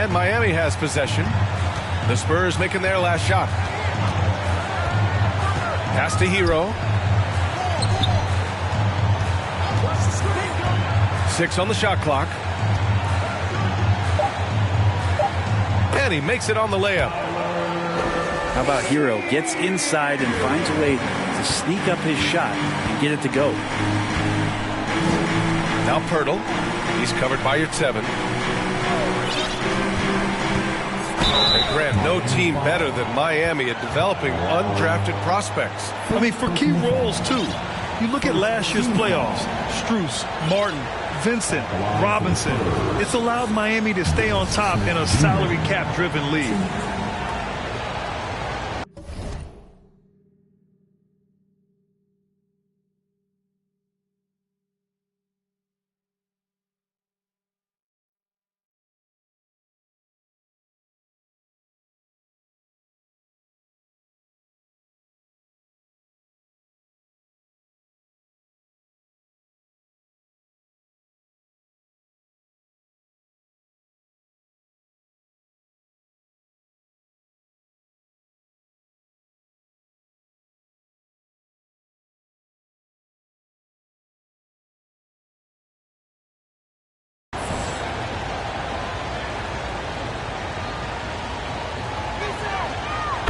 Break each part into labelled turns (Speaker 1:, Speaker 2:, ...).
Speaker 1: And Miami has possession. The Spurs making their last shot. Pass to Hero. 6 on the shot clock. And he makes it on the layup.
Speaker 2: How about Hero gets inside and finds a way to sneak up his shot and get it to go.
Speaker 1: Now Pirtle. He's covered by your 7. And Grant, no team better than Miami at developing undrafted prospects.
Speaker 3: I mean, for key roles, too. You look at last year's playoffs. Strus, Martin, Vincent, Robinson. It's allowed Miami to stay on top in a salary cap-driven league.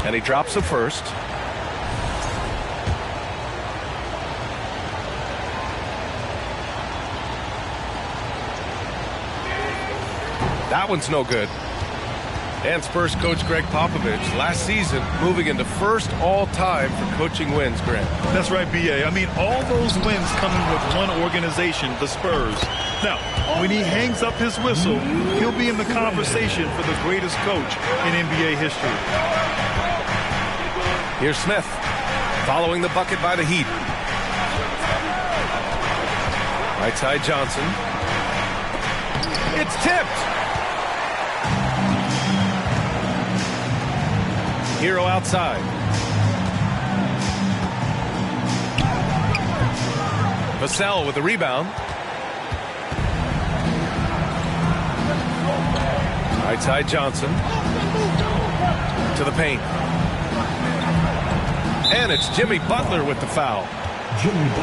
Speaker 1: And he drops the first. That one's no good. And Spurs coach Greg Popovich last season moving into first all-time for coaching wins, Grant.
Speaker 3: That's right, B.A. I mean, all those wins coming with one organization, the Spurs. Now, when he hangs up his whistle, he'll be in the conversation for the greatest coach in NBA history.
Speaker 1: Here's Smith, following the bucket by the Heat. Right side Johnson. It's tipped. Hero outside. Vassell with the rebound. Right side Johnson. To the paint. And it's Jimmy Butler with the foul.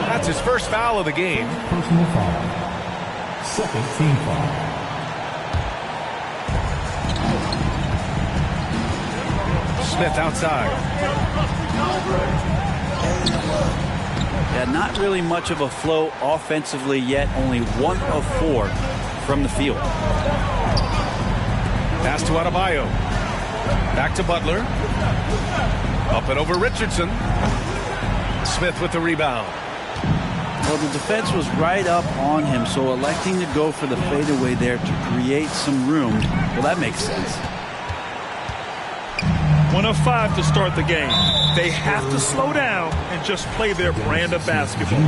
Speaker 1: That's his first foul of the game.
Speaker 4: Personal foul. Second team foul.
Speaker 1: Smith outside.
Speaker 2: Yeah, not really much of a flow offensively yet. Only 1 of 4 from the field.
Speaker 1: Pass to Adebayo. Back to Butler. Up and over Richardson. Smith with the rebound.
Speaker 2: Well, the defense was right up on him, so electing to go for the fadeaway there to create some room, well, that makes sense.
Speaker 3: 1 of 5 to start the game. They have to slow down and just play their brand of basketball.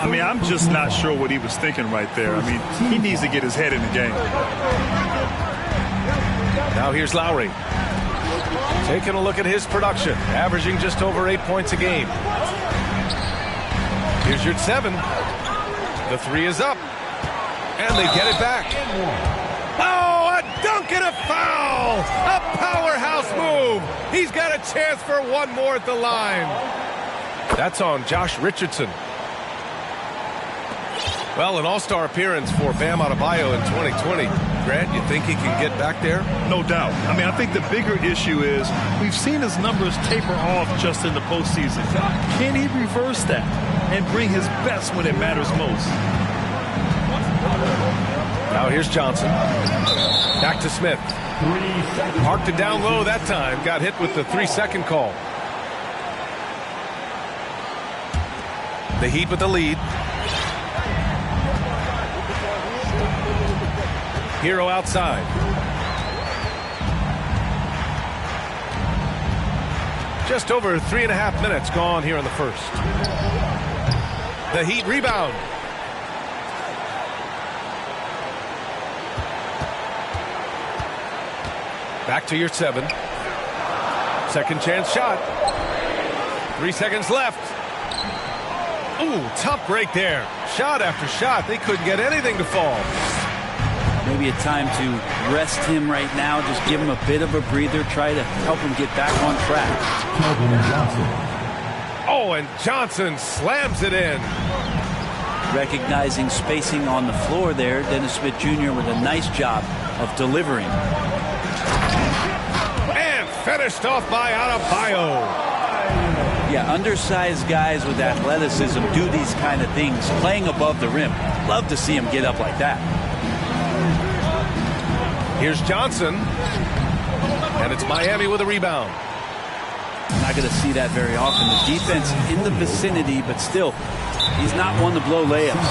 Speaker 3: I mean, I'm just not sure what he was thinking right there. I mean, he needs to get his head in the game.
Speaker 1: Now here's Lowry. Taking a look at his production, averaging just over 8 points a game. Here's your 7. The 3 is up. And they get it back. Oh, a dunk and a foul! A powerhouse move! He's got a chance for one more at the line. That's on Josh Richardson. Well, an all-star appearance for Bam Adebayo in 2020. Grant, you think he can get back there?
Speaker 3: No doubt. I mean, I think the bigger issue is we've seen his numbers taper off just in the postseason. Can he reverse that and bring his best when it matters most?
Speaker 1: Now here's Johnson. Back to Smith. Parked it down low that time. Got hit with the 3-second call. The Heat with the lead. Hero outside. Just over 3.5 minutes gone here in the first. The Heat rebound. Back to your 7. Second chance shot. 3 seconds left. Ooh, tough break there. Shot after shot. They couldn't get anything to fall.
Speaker 2: Maybe maybe a time to rest him right now, just give him a bit of a breather, try to help him get back on track.
Speaker 1: Oh, and Johnson slams it in.
Speaker 2: Recognizing spacing on the floor there, Dennis Smith Jr. with a nice job of delivering.
Speaker 1: And finished off by Adebayo.
Speaker 2: Yeah, undersized guys with athleticism do these kind of things, playing above the rim. Love to see him get up like that.
Speaker 1: Here's Johnson. And it's Miami with a rebound.
Speaker 2: Not going to see that very often. The defense in the vicinity, but still, he's not one to blow layups.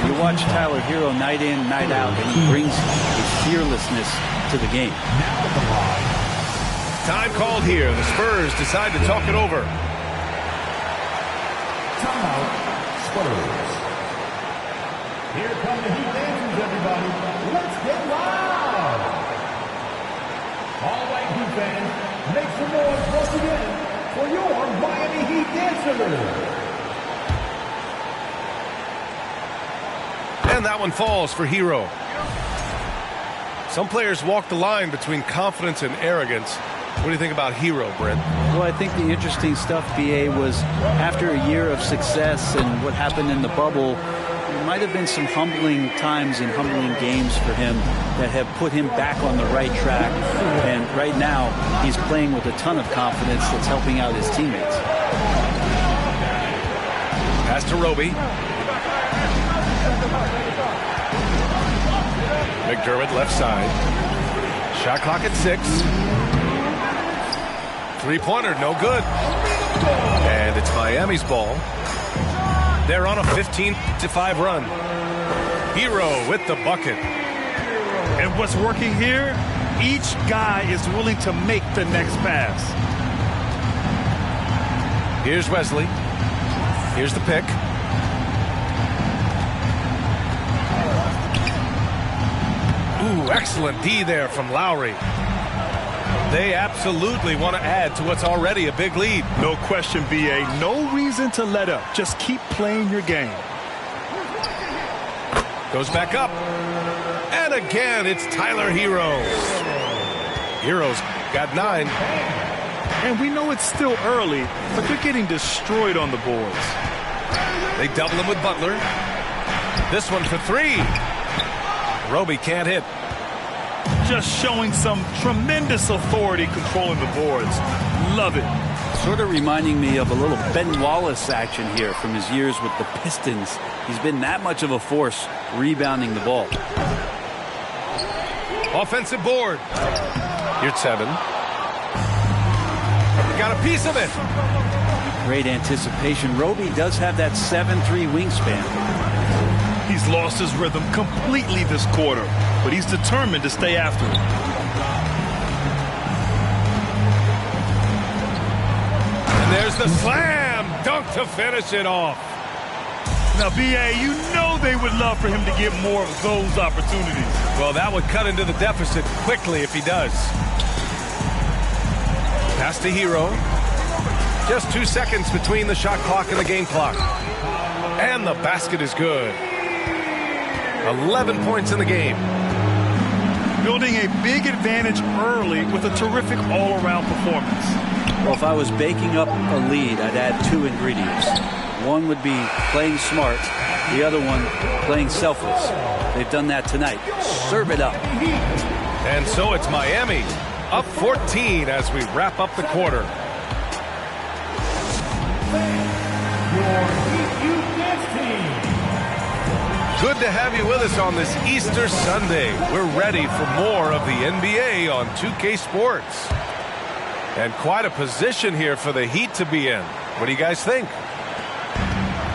Speaker 2: You watch Tyler Hero night in, night out, and he brings a fearlessness to the game.
Speaker 1: Time called here. The Spurs decide to talk it over.
Speaker 4: Timeout, Spurs. Here come the Heat dancers, everybody. Let's get loud. All right, Heat fans, make some noise once again for your Miami Heat dancers.
Speaker 1: And that one falls for Hero. Some players walk the line between confidence and arrogance. What do you think about Hero, Brent?
Speaker 2: Well, I think the interesting stuff, BA, was after a year of success and what happened in the bubble, there might have been some humbling times and humbling games for him that have put him back on the right track. And right now, he's playing with a ton of confidence that's helping out his teammates.
Speaker 1: Pass to Roby. McDermott left side. Shot clock at 6. Three-pointer, no good. And it's Miami's ball. They're on a 15-5 run. Hero with the bucket.
Speaker 3: And what's working here, each guy is willing to make the next pass.
Speaker 1: Here's Wesley. Here's the pick. Ooh, excellent D there from Lowry. They absolutely want to add to what's already a big lead.
Speaker 3: No question, BA. No reason to let up. Just keep playing your game.
Speaker 1: Goes back up. And again, it's Tyler Hero. Hero's got 9.
Speaker 3: And we know it's still early, but they're getting destroyed on the boards.
Speaker 1: They double him with Butler. This one for 3. Roby can't hit.
Speaker 3: Just showing some tremendous authority controlling the boards. Love it.
Speaker 2: Sort of reminding me of a little Ben Wallace action here from his years with the Pistons. He's been that much of a force rebounding the ball.
Speaker 1: Offensive board. Here's 7. Got a piece of it.
Speaker 2: Great anticipation. Roby does have that 7'3" wingspan.
Speaker 3: He's lost his rhythm completely this quarter, but he's determined to stay after it.
Speaker 1: And there's the slam dunk to finish it off.
Speaker 3: Now, BA, you know they would love for him to get more of those opportunities.
Speaker 1: Well, that would cut into the deficit quickly if he does. Pass to Hero. Just 2 seconds between the shot clock and the game clock. And the basket is good. 11 points in the game.
Speaker 3: Building a big advantage early with a terrific all-around performance.
Speaker 2: Well, if I was baking up a lead, I'd add 2 ingredients. One would be playing smart. The other one, playing selfless. They've done that tonight. Serve it up.
Speaker 1: And so it's Miami, up 14 as we wrap up the quarter. Good to have you with us on this Easter Sunday. We're ready for more of the NBA on 2K Sports. And quite a position here for the Heat to be in. What do you guys think?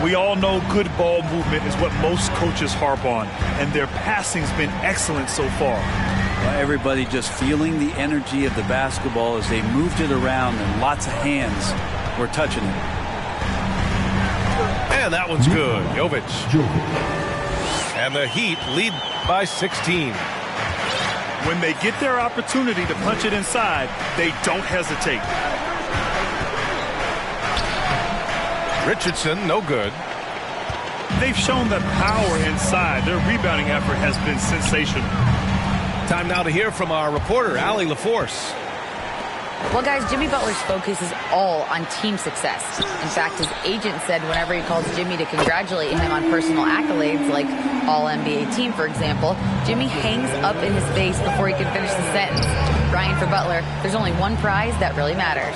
Speaker 3: We all know good ball movement is what most coaches harp on, and their passing's been excellent so far.
Speaker 2: Well, everybody just feeling the energy of the basketball as they moved it around, and lots of hands were touching it.
Speaker 1: And that one's good. Jovic. And the Heat lead by 16.
Speaker 3: When they get their opportunity to punch it inside, they don't hesitate.
Speaker 1: Richardson, no good.
Speaker 3: they've shown that power inside. Their rebounding effort has been sensational.
Speaker 1: Time now to hear from our reporter, Allie LaForce.
Speaker 5: Well, guys, Jimmy Butler's focus is all on team success. In fact, his agent said whenever he calls Jimmy to congratulate him on personal accolades, like All-NBA team, for example, Jimmy hangs up in his face before he can finish the sentence. Ryan, for Butler, there's only one prize that really matters.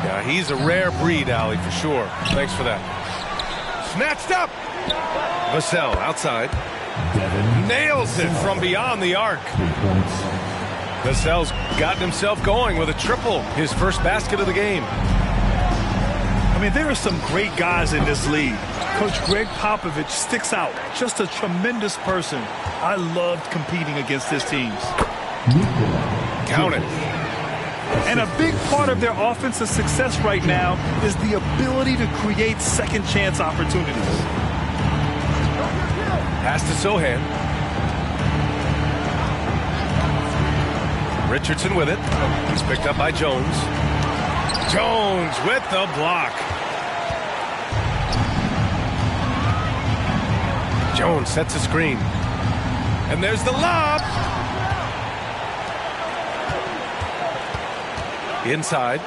Speaker 1: Yeah, he's a rare breed, Allie, for sure. Thanks for that. Snatched up. Vassell outside. Nails it from beyond the arc. Vassell's gotten himself going with a triple, his first basket of the game.
Speaker 3: I mean, there are some great guys in this league. Coach Greg Popovich sticks out. Just a tremendous person. I loved competing against his teams.
Speaker 1: Count it.
Speaker 3: And a big part of their offensive success right now is the ability to create second chance opportunities.
Speaker 1: Pass to Sohan. Richardson with it. He's picked up by Jones. Jones with the block. Jones sets a screen. And there's the lob. Inside.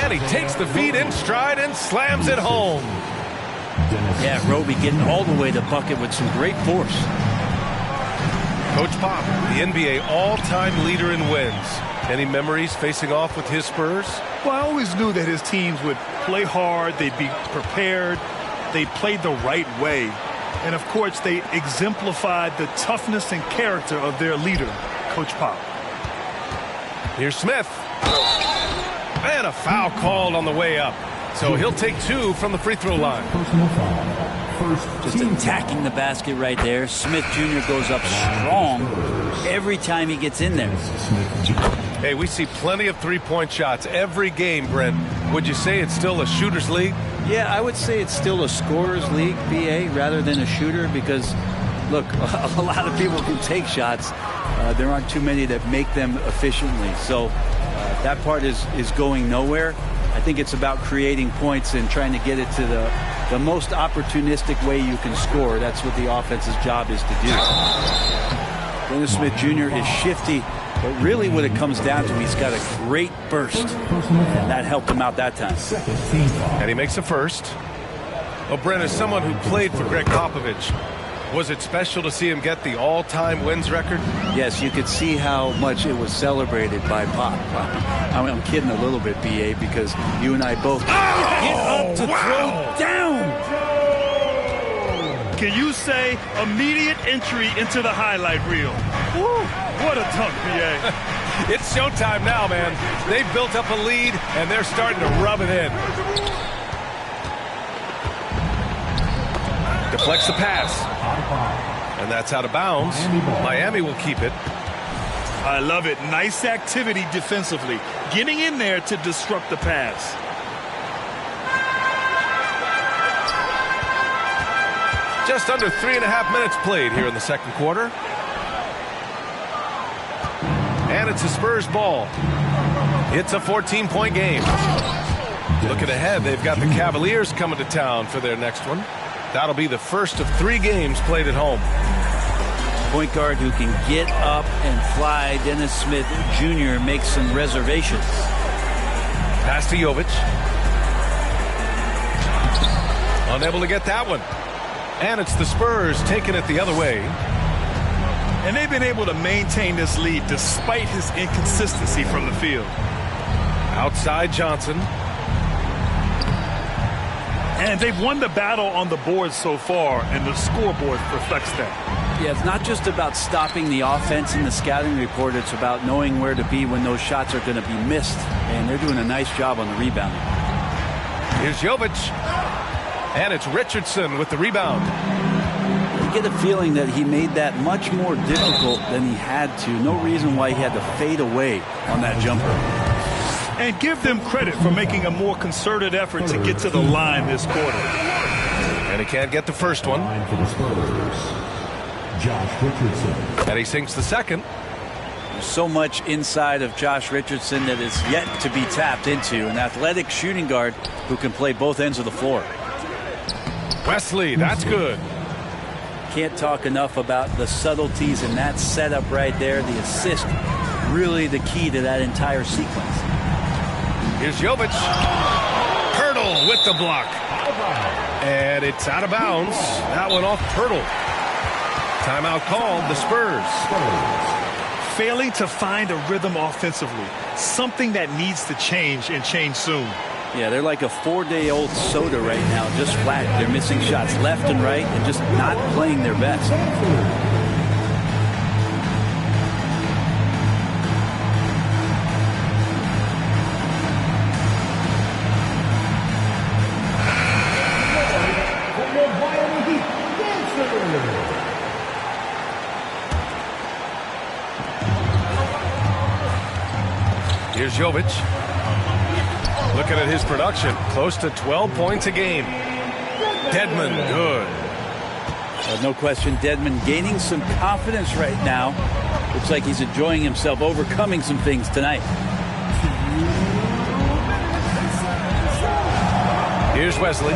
Speaker 1: And he takes the feed in stride and slams it home.
Speaker 2: Yeah, Roby getting all the way to bucket with some great force.
Speaker 1: Coach Pop, the NBA all-time leader in wins. Any memories facing off with his Spurs?
Speaker 3: Well, I always knew that his teams would play hard, they'd be prepared, they played the right way. And, of course, they exemplified the toughness and character of their leader, Coach Pop.
Speaker 1: Here's Smith. And a foul called on the way up. So he'll take two from the free throw line.
Speaker 2: Just attacking the basket right there. Smith Jr. goes up strong every time he gets in there.
Speaker 1: Hey, we see plenty of three-point shots every game, Brent. Would you say it's still a shooter's league?
Speaker 2: Yeah, I would say it's still a scorer's league, BA, rather than a shooter because, look, a lot of people can take shots. There aren't too many that make them efficiently. So that part is going nowhere. I think it's about creating points and trying to get it to the most opportunistic way you can score. That's what the offense's job is to do. Dennis Smith Jr. is shifty, but really what it comes down to, he's got a great burst, and that helped him out that time.
Speaker 1: And he makes the first. Well, Brent, as someone who played for Greg Popovich, was it special to see him get the all-time wins record?
Speaker 2: Yes, you could see how much it was celebrated by Pop. I'm kidding a little bit, BA, because you and I both get up to throw down.
Speaker 3: Can you say immediate entry into the highlight reel? Woo, what a dunk, BA.
Speaker 1: It's showtime now, man. They've built up a lead, and they're starting to rub it in. Deflects the pass. And that's out of bounds. Miami will keep it.
Speaker 3: I love it. Nice activity defensively. Getting in there to disrupt the pass.
Speaker 1: Just under 3.5 minutes played here in the second quarter. And it's a Spurs ball. It's a 14-point game. Looking ahead, they've got the Cavaliers coming to town for their next one. That'll be the first of 3 games played at home.
Speaker 2: Point guard who can get up and fly. Dennis Smith Jr. makes some reservations.
Speaker 1: Pass to Jovic. Unable to get that one. And it's the Spurs taking it the other way.
Speaker 3: And they've been able to maintain this lead despite his inconsistency from the field.
Speaker 1: Outside Johnson.
Speaker 3: And they've won the battle on the board so far, and the scoreboard reflects that.
Speaker 2: Yeah, it's not just about stopping the offense in the scouting report. It's about knowing where to be when those shots are going to be missed. And they're doing a nice job on the rebound.
Speaker 1: Here's Jovic. And it's Richardson with the rebound.
Speaker 2: You get a feeling that he made that much more difficult than he had to. No reason why he had to fade away on that jumper.
Speaker 3: And give them credit for making a more concerted effort to get to the line this quarter.
Speaker 1: And he can't get the first one.
Speaker 4: For the Spurs, Josh Richardson.
Speaker 1: And he sinks the second.
Speaker 2: There's so much inside of Josh Richardson that is yet to be tapped into. An athletic shooting guard who can play both ends of the floor.
Speaker 1: Wesley, that's good.
Speaker 2: Can't talk enough about the subtleties in that setup right there. The assist, really the key to that entire sequence.
Speaker 1: Here's Jovic. Hurdle with the block. And it's out of bounds. That one off Hurdle. Timeout called, the Spurs.
Speaker 3: Failing to find a rhythm offensively. Something that needs to change and change soon.
Speaker 2: Yeah, they're like a 4-day-old soda right now, just flat. They're missing shots left and right and just not playing their best.
Speaker 1: Here's Jovic. Looking at his production, close to 12 points a game. Dedmon, good.
Speaker 2: No question, Dedmon gaining some confidence right now. Looks like he's enjoying himself, overcoming some things tonight.
Speaker 1: Here's Wesley.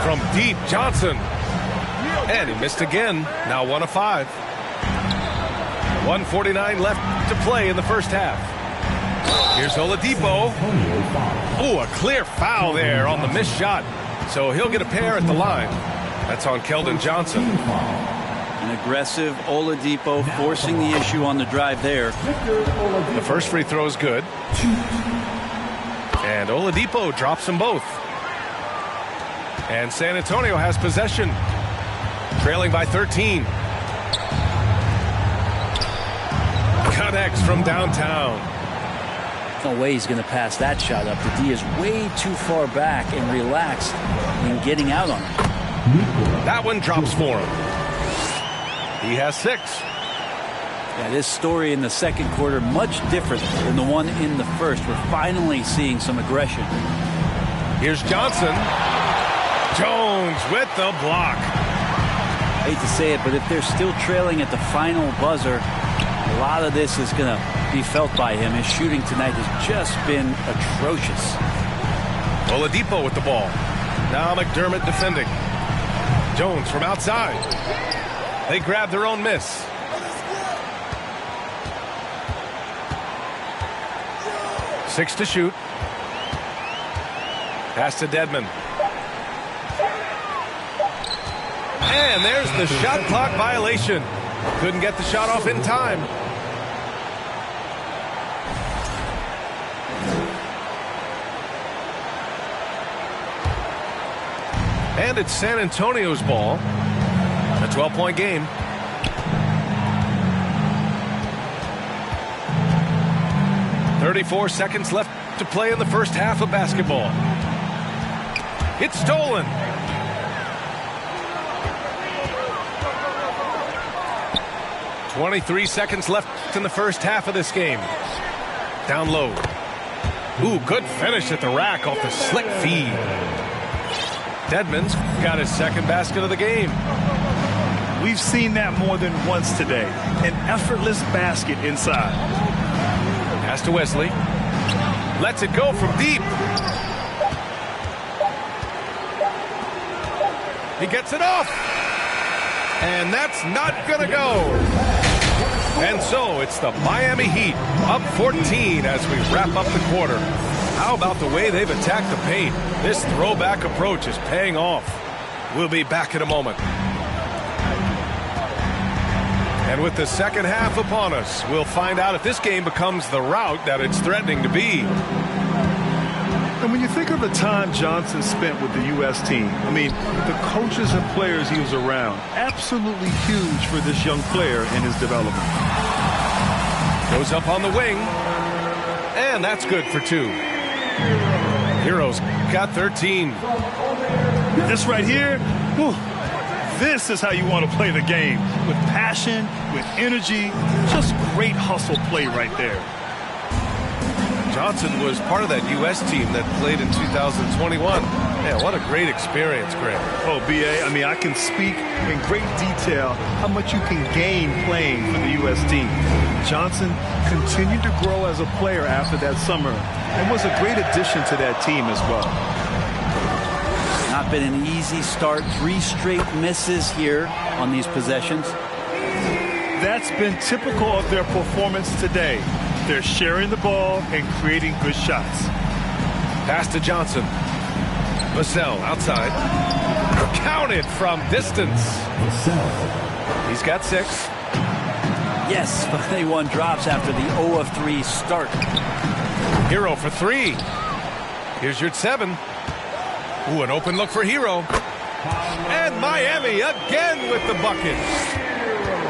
Speaker 1: From deep, Johnson. And he missed again. Now 1 of 5. 1:49 left to play in the first half. Here's Oladipo. Oh, a clear foul there on the missed shot. So he'll get a pair at the line. That's on Keldon Johnson.
Speaker 2: An aggressive Oladipo forcing the issue on the drive there.
Speaker 1: The first free throw is good. And Oladipo drops them both. And San Antonio has possession. Trailing by 13. Connects from downtown.
Speaker 2: No way he's going to pass that shot up. The D is way too far back and relaxed in getting out on it.
Speaker 1: That one drops for him. He has 6.
Speaker 2: Yeah, this story in the second quarter much different than the one in the first. We're finally seeing some aggression.
Speaker 1: Here's Johnson. Jones with the block.
Speaker 2: I hate to say it, but if they're still trailing at the final buzzer, a lot of this is going to be felt by him. His shooting tonight has just been atrocious.
Speaker 1: Oladipo with the ball. Now McDermott defending. Jones from outside. They grab their own miss. Six to shoot. Pass to Dedmon. And there's the shot clock violation. Couldn't get the shot off in time. And it's San Antonio's ball. A 12-point game. .34 left to play in the first half of basketball. It's stolen. .23 left in the first half of this game. Down low. Ooh, good finish at the rack off the slick feed. Dedmon's got his second basket of the game.
Speaker 3: We've seen that more than once today. An effortless basket inside.
Speaker 1: Pass to Wesley. Lets it go from deep. He gets it off. And that's not going to go. And so it's the Miami Heat up 14 as we wrap up the quarter. How about the way they've attacked the paint? This throwback approach is paying off. We'll be back in a moment. And with the second half upon us, we'll find out if this game becomes the rout that it's threatening to be.
Speaker 3: And when you think of the time Johnson spent with the U.S. team, I mean, the coaches and players he was around, absolutely huge for this young player in his development.
Speaker 1: Goes up on the wing, and that's good for 2. Heroes got 13.
Speaker 3: This right here, whew, this is how you want to play the game. With passion, with energy, just great hustle play right there.
Speaker 1: Johnson was part of that U.S. team that played in 2021. Man, what a great experience, Greg.
Speaker 3: Oh, B.A., I mean, I can speak in great detail how much you can gain playing for the U.S. team. Johnson continued to grow as a player after that summer and was a great addition to that team as well.
Speaker 2: Not been an easy start. 3 straight misses here on these possessions.
Speaker 3: That's been typical of their performance today. They're sharing the ball and creating good shots.
Speaker 1: Pass to Johnson. Vassell outside. Counted from distance. He's got 6.
Speaker 2: Yes, but 1 drops after the 0 of 3 start.
Speaker 1: Hero for 3. Here's your 7. Ooh, an open look for Hero. And Miami again with the bucket.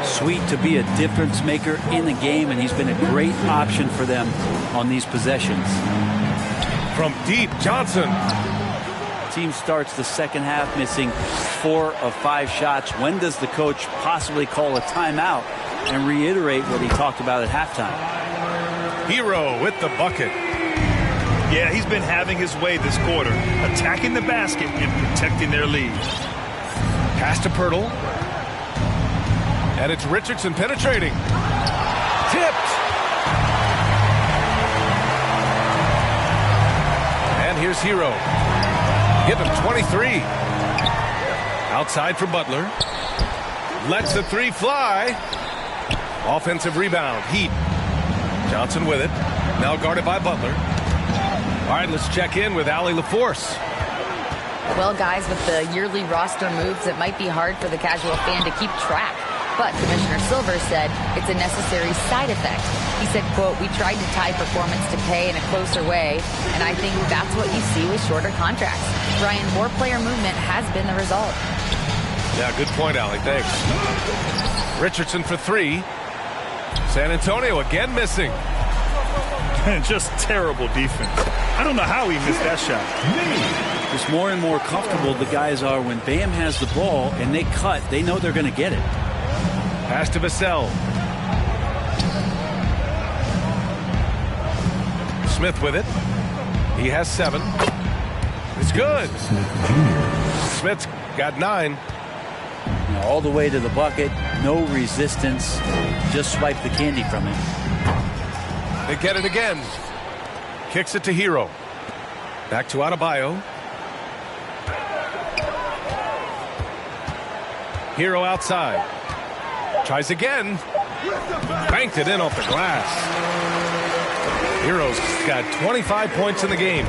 Speaker 2: Sweet to be a difference maker in the game, and he's been a great option for them on these possessions.
Speaker 1: From deep, Johnson.
Speaker 2: Team starts the second half missing 4 of 5 shots. When does the coach possibly call a timeout and reiterate what he talked about at halftime?
Speaker 1: Hero with the bucket.
Speaker 3: Yeah, he's been having his way this quarter, attacking the basket and protecting their lead.
Speaker 1: Pass to Pirtle. And it's Richardson penetrating. Tipped. And here's Hero. Give him 23. Outside for Butler. Lets the 3 fly. Offensive rebound. Heat. Johnson with it. Now guarded by Butler. All right, let's check in with Allie LaForce.
Speaker 5: Well, guys, with the yearly roster moves, it might be hard for the casual fan to keep track. But Commissioner Silver said it's a necessary side effect. He said, quote, "We tried to tie performance to pay in a closer way, and I think that's what you see with shorter contracts." Brian, more player movement has been the result.
Speaker 1: Yeah, good point, Allie. Thanks. Richardson for 3. San Antonio again missing.
Speaker 3: And just terrible defense. I don't know how he missed that shot.
Speaker 2: Just more and more comfortable the guys are when Bam has the ball and they cut. They know they're going to get it.
Speaker 1: Pass to Vassell. Smith with it. He has 7. It's good. Smith's got 9.
Speaker 2: All the way to the bucket. No resistance. Just swipe the candy from him.
Speaker 1: They get it again. Kicks it to Hero. Back to Adebayo. Hero outside. Tries again. Banked it in off the glass. Hero's got 25 points in the game.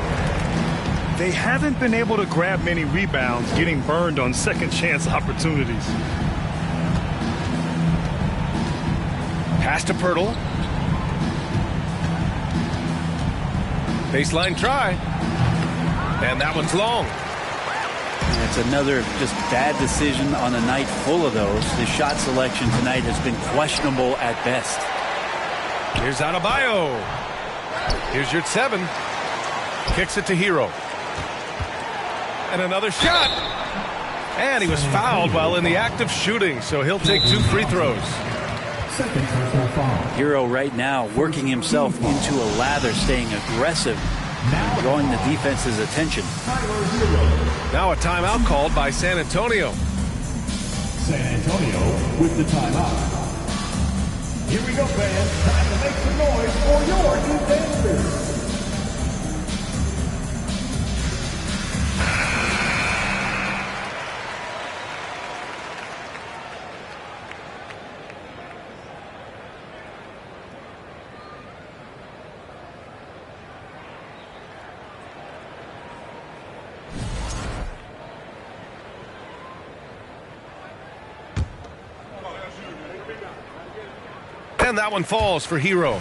Speaker 3: They haven't been able to grab many rebounds, getting burned on second chance opportunities.
Speaker 1: Pass to Pirtle. Baseline try. And that one's long.
Speaker 2: It's another just bad decision on a night full of those. His shot selection tonight has been questionable at best.
Speaker 1: Here's Adebayo. Here's your 7. Kicks it to Hero. And another shot. And he was fouled while in the act of shooting, so he'll take 2 free throws.
Speaker 2: Hero right now working himself into a lather, staying aggressive, and drawing the defense's attention.
Speaker 1: Now a timeout called by San Antonio.
Speaker 4: San Antonio with the timeout. Here we go, fans. Time to make some noise for your defenders.
Speaker 1: And that one falls for Hero.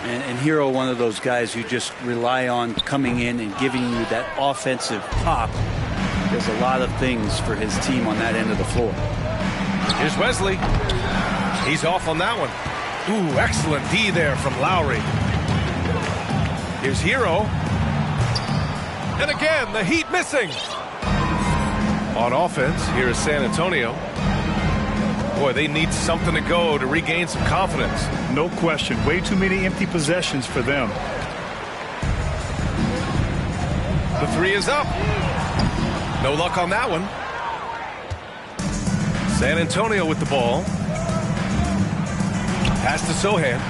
Speaker 2: And Hero, one of those guys you just rely on coming in and giving you that offensive pop. Does a lot of things for his team on that end of the floor.
Speaker 1: Here's Wesley. He's off on that one. Ooh, excellent D there from Lowry. Here's Hero. And again, the Heat missing. On offense, here is San Antonio. Boy, they need something to go to regain some confidence.
Speaker 3: No question. Way too many empty possessions for them.
Speaker 1: The 3 is up. No luck on that one. San Antonio with the ball. Pass to Sohan.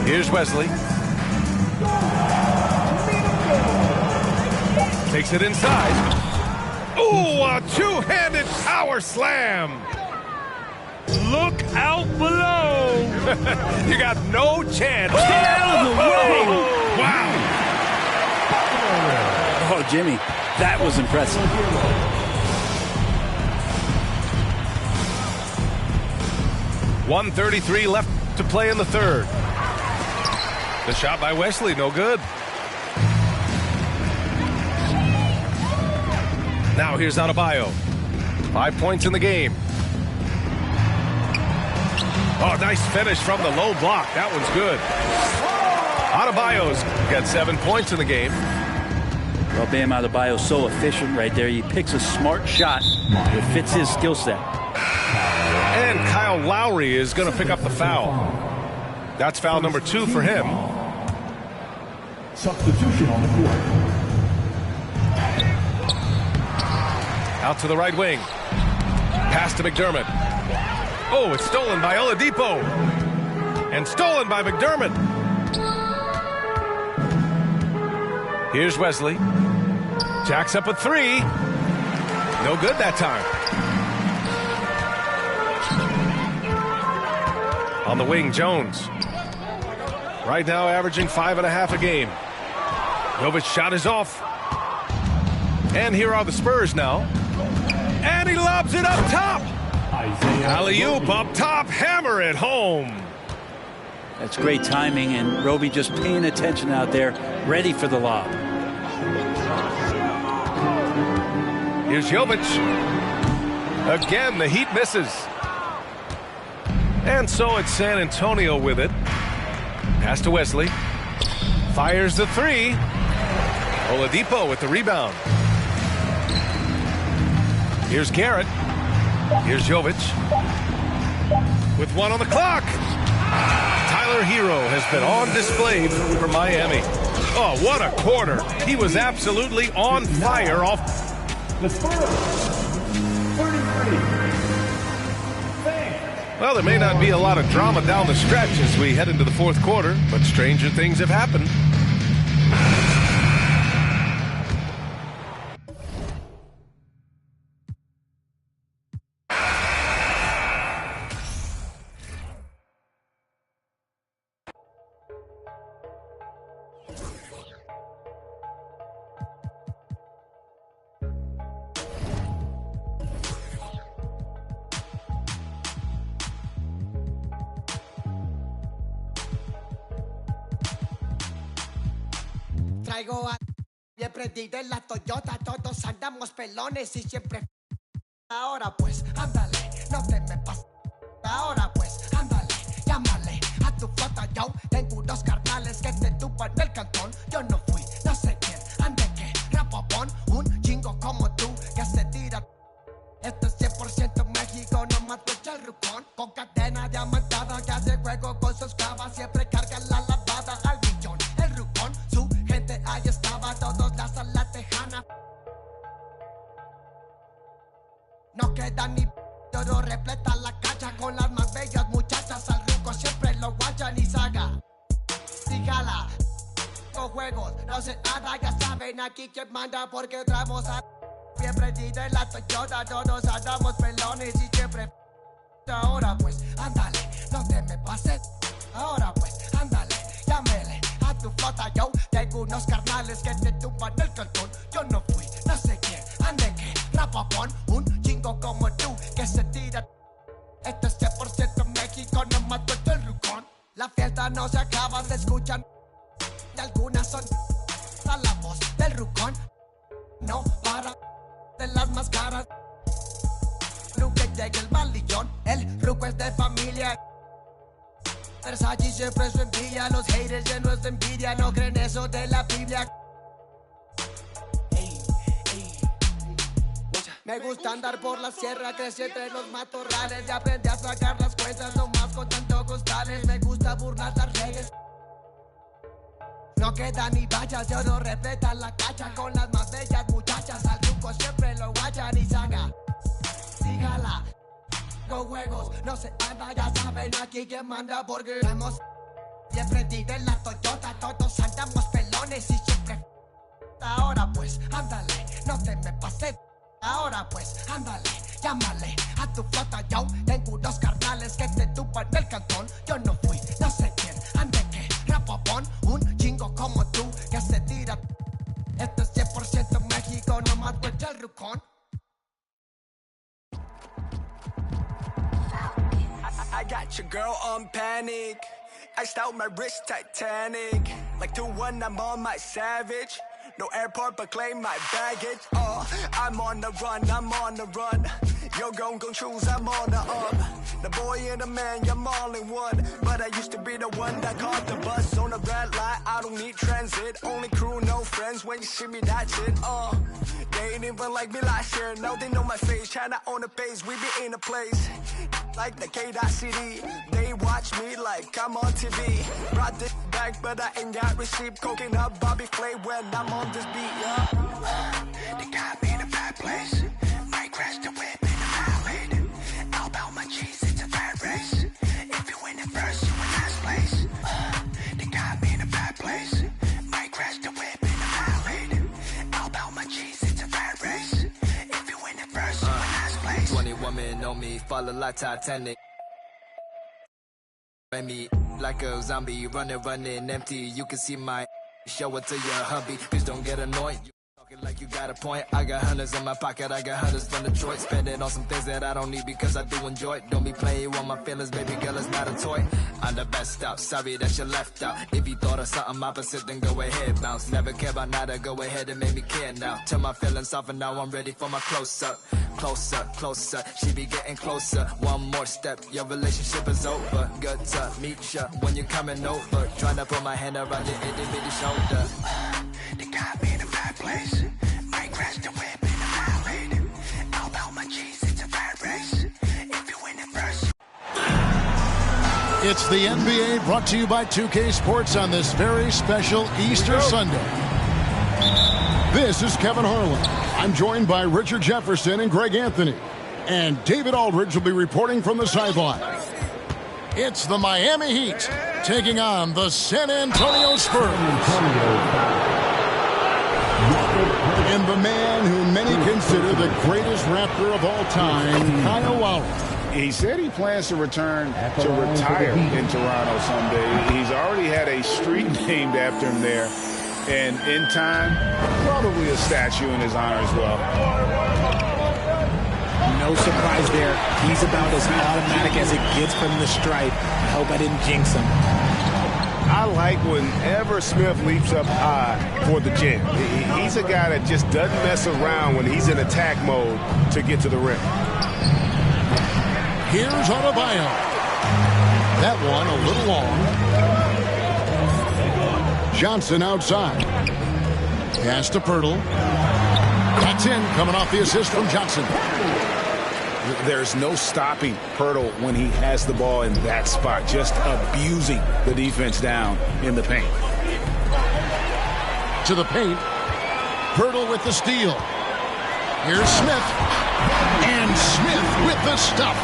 Speaker 1: Here's Wesley. Takes it inside. Ooh, a two-handed power slam.
Speaker 3: Look out below.
Speaker 1: You got no chance.
Speaker 2: Get out of the way.
Speaker 1: Wow.
Speaker 2: Oh, Jimmy, that was impressive.
Speaker 1: .133 left to play in the third. The shot by Wesley, no good. Now here's Adebayo. 5 points in the game. Oh, nice finish from the low block. That one's good. Adebayo's got 7 points in the game.
Speaker 2: Well, Bam Adebayo's so efficient right there. He picks a smart shot that fits his skill set.
Speaker 1: And Kyle Lowry is going to pick up the foul. That's foul number 2 for him.
Speaker 4: Substitution on the court.
Speaker 1: Out to the right wing. Pass to McDermott. Oh, it's stolen by Oladipo. And stolen by McDermott. Here's Wesley. Jacks up a 3. No good that time. On the wing, Jones. Right now averaging 5.5 a game. Jovic's shot is off. And here are the Spurs now. And he lobs it up top. Alley-oop up top. Hammer it home.
Speaker 2: That's great timing, and Roby just paying attention out there, ready for the lob.
Speaker 1: Here's Jovic. Again, the Heat misses. And so it's San Antonio with it. Pass to Wesley. Fires the 3. Oladipo with the rebound. Here's Garrett. Here's Jovic. With 1 on the clock. Tyler Hero has been on display for Miami. Oh, what a quarter. He was absolutely on fire off.
Speaker 4: The Spurs, 33.
Speaker 1: Well, there may not be a lot of drama down the stretch as we head into the fourth quarter, but stranger things have happened.
Speaker 6: Traigo a bien prendido en la Toyota, todos andamos pelones y siempre. Ahora pues, ándale, no te me pases. Ahora pues, ándale, llámale a tu flota. Yo tengo unos carnales que te tupan el cantón. Yo no fui, no sé quién, ande que rapopón, un chingo como tú que se tira. Esto es 100% México, no mato el rucón. Con cadena diamantada que hace juego con sus clavas, siempre carga la lavada al millón. El rucón, su gente ahí estaba, todos las a la tejana. No queda ni oro, repleta la cacha con las más bellas muchachas. Al ruco siempre lo guachan y saga. Dígala, con juegos, no sé nada, ya saben aquí quién manda porque traemos a. Bien prendida en la Toyota, todos andamos pelones y siempre. Ahora pues, ándale, no te me pases. Ahora pues, ándale, llámele a tu flota. Yo tengo unos carnales que te tumban el cantón. Yo no fui, no sé quién, ande que rapapón, un chingo como tú que se tira. Esto es 100% México, no mato el rucón. La fiesta no se acaba, se escuchan. Y algunas son a la voz del rucón. No para de las más caras. Nunca llega el malillón, el ruco es de familia. Versace siempre su envidia, los haters llenos de envidia, no creen eso de la Biblia. Me gusta andar por la sierra, crecí entre los matorrales y aprendí a sacar las cuentas nomás con tanto costales. Me gusta burlar las redes. No queda ni vallas, yo no respeta la cacha con las más bellas muchachas. Al truco siempre lo guachan y saga. Dígala, con juegos, no se anda, ya saben aquí quién manda porque hemos. Siempre diré la Toyota, todos andamos pelones y siempre. Ahora pues, ándale, no te me pases. Ahora pues, ándale, llámale a tu flota, yo tengo unos carnales que te tupan el cantón. Yo no fui, no sé quién, ande que rapapón, un chingo como tú que se tira. Esto es 100% México, no más vuelta el rucón.
Speaker 7: I got your girl on panic. Iced out my wrist Titanic. Like 2-1, I'm on my savage. No airport, but claim my baggage. I'm on the run, I'm on the run. You're gon' choose, I'm on the up. The boy and the man, you're all in one. But I used to be the one that caught the bus on the red light. I don't need transit, only crew, no friends. When you see me, that's it. They ain't even like me last year. Now they know my face, China on the page. We be in a place like the K.CD. They watch me like I'm on TV. Brought this back, but I ain't got receipt. Coking up Bobby Flay when I'm on this beat, yeah. They got me in a bad place. Might crash the whip in the valley. All about my cheese, it's a bad race. If you win it first, you in last place. They got me in a bad place. Might crash the whip in the valley. All about my cheese, it's a bad race. If you win it first, you in last place. 20 women on me, fall like Titanic. Me like a zombie, running empty. You can see my show it to your hubby. Please don't get annoyed. You talking like you got a point. I got hundreds in my pocket. I got hundreds from Detroit. Spend it on some things that I don't need because I do enjoy it. Don't be playing with my feelings, baby girl. It's not a toy. I'm the best out. Sorry that you left out. If you thought of something opposite, then go ahead, bounce. Never care about nada. Go ahead and make me care now. Turn my feelings off and now I'm ready for my close up. Closer, closer, she be getting closer. One more step, your relationship is over. Good to meet ya when you're coming over. Trying to put my hand around your itty bitty shoulder. They got me in a bad place. Might crash the whip in the valley. All about my cheese, it's a bad race. If you win it first.
Speaker 8: It's the NBA brought to you by 2K Sports on this very special Easter Sunday. This is Kevin Harlan. I'm joined by Richard Jefferson and Greg Anthony. And David Aldridge will be reporting from the sideline. It's the Miami Heat taking on the San Antonio Spurs. And the man who many consider the greatest Raptor of all time, Kyle Lowry.
Speaker 9: He said he plans to return to retire in Toronto someday. He's already had a street named after him there. And in time, probably a statue in his honor as well.
Speaker 10: No surprise there. He's about as automatic as it gets from the stripe. I hope I didn't jinx him.
Speaker 9: I like whenever Smith leaps up high for the jam. He's a guy that just doesn't mess around when he's in attack mode to get to the rim.
Speaker 8: Here's Adebayo. That one a little long. Johnson outside. Pass to Pirtle. That's in, coming off the assist from Johnson.
Speaker 9: There's no stopping Pirtle when he has the ball in that spot, just abusing the defense down in the paint.
Speaker 8: To the paint. Pirtle with the steal. Here's Smith. And Smith with the stuff.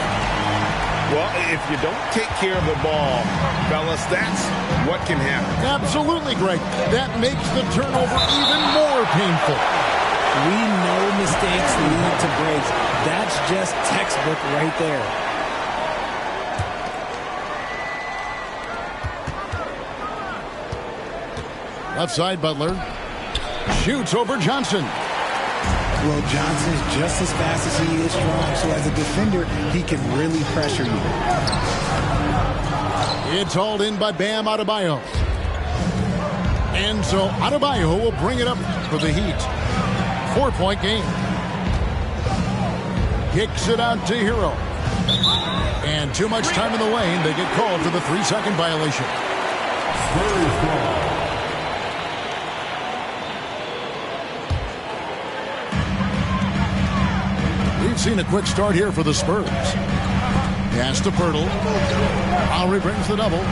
Speaker 9: Well, if you don't take care of the ball, fellas, that's what can happen.
Speaker 8: Absolutely, Greg. That makes the turnover even more painful.
Speaker 10: We know mistakes lead to breaks. That's just textbook right there.
Speaker 8: Left side, Butler. Shoots over Johnson.
Speaker 10: Well, Johnson's just as fast as he is strong, so as a defender, he can really pressure you.
Speaker 8: It's hauled in by Bam Adebayo. And so Adebayo will bring it up for the Heat. 4-point game. Kicks it out to Hero. And too much time in the lane. They get called for the 3-second violation.
Speaker 4: Very strong.
Speaker 8: We've seen a quick start here for the Spurs. Pass to Pirtle. Lowry brings the double.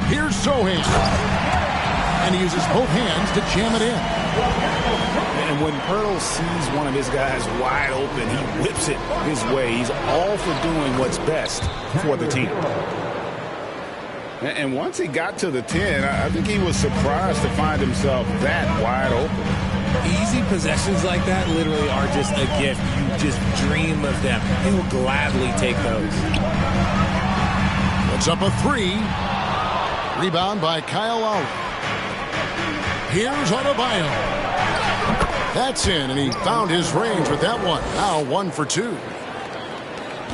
Speaker 8: Here's Sohan. And he uses both hands to jam it in.
Speaker 9: And when Pirtle sees one of his guys wide open, he whips it his way. He's all for doing what's best for the team. And once he got to the 10, I think he was surprised to find himself that wide open.
Speaker 11: Easy possessions like that literally are just a gift. You just dream of them. He will gladly take those.
Speaker 8: Puts up a 3. Rebound by Kyle Lowry. Here's Adebayo. That's in, and he found his range with that one. Now 1 for 2.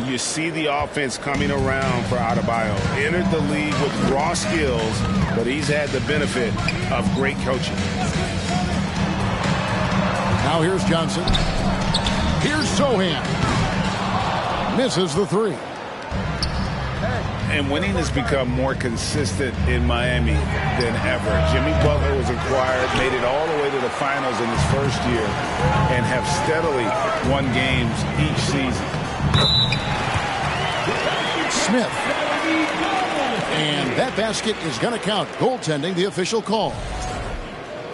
Speaker 9: You see the offense coming around for Adebayo. Entered the league with raw skills, but he's had the benefit of great coaching.
Speaker 8: Now here's Johnson. Here's Sohan. Misses the 3.
Speaker 9: And winning has become more consistent in Miami than ever. Jimmy Butler was acquired, made it all the way to the finals in his first year, and have steadily won games each season.
Speaker 8: Smith. And that basket is going to count. Goaltending, the official call.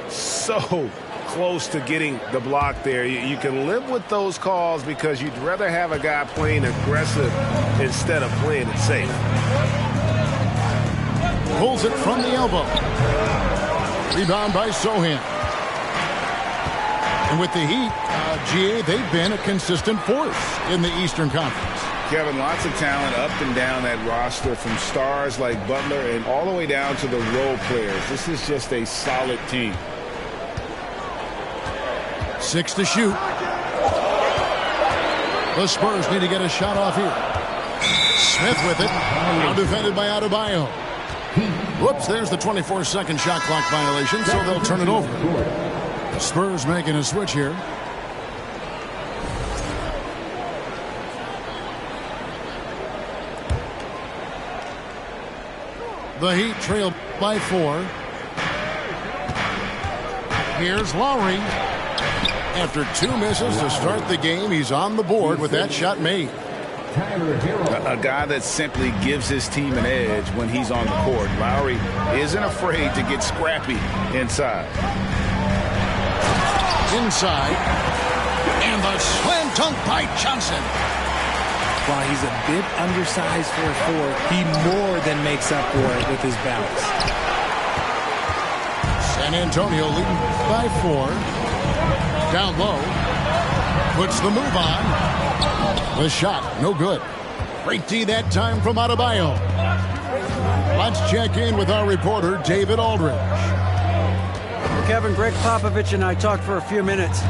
Speaker 9: So close to getting the block there. You can live with those calls because you'd rather have a guy playing aggressive instead of playing it safe.
Speaker 8: Pulls it from the elbow. Rebound by Sohan. And with the Heat, GA, they've been a consistent force in the Eastern Conference.
Speaker 9: Kevin, lots of talent up and down that roster, from stars like Butler and all the way down to the role players. This is just a solid team.
Speaker 8: 6 to shoot. The Spurs need to get a shot off here. Smith with it. Now defended by Adebayo. Whoops, there's the 24-second shot clock violation, so they'll turn it over. The Spurs making a switch here. The Heat trail by 4. Here's Lowry. After 2 misses to start the game, he's on the board with that shot made.
Speaker 9: A guy that simply gives his team an edge when he's on the court. Lowry isn't afraid to get scrappy inside.
Speaker 8: Inside. And the slam dunk by Johnson.
Speaker 11: While he's a bit undersized for a forward, he more than makes up for it with his bounce.
Speaker 8: San Antonio leading by 4. Down low. Puts the move on. The shot, no good. Great D that time from Adebayo. Let's check in with our reporter, David Aldridge.
Speaker 12: Well, Kevin, Greg Popovich and I talked for a few minutes.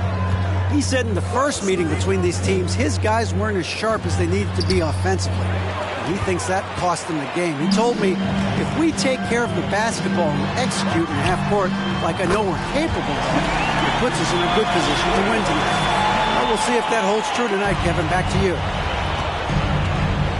Speaker 12: He said in the first meeting between these teams, his guys weren't as sharp as they needed to be offensively. He thinks that cost them the game. He told me, if we take care of the basketball and execute in half court like I know we're capable of, it puts us in a good position to win tonight. Well, we'll see if that holds true tonight, Kevin. Back to you.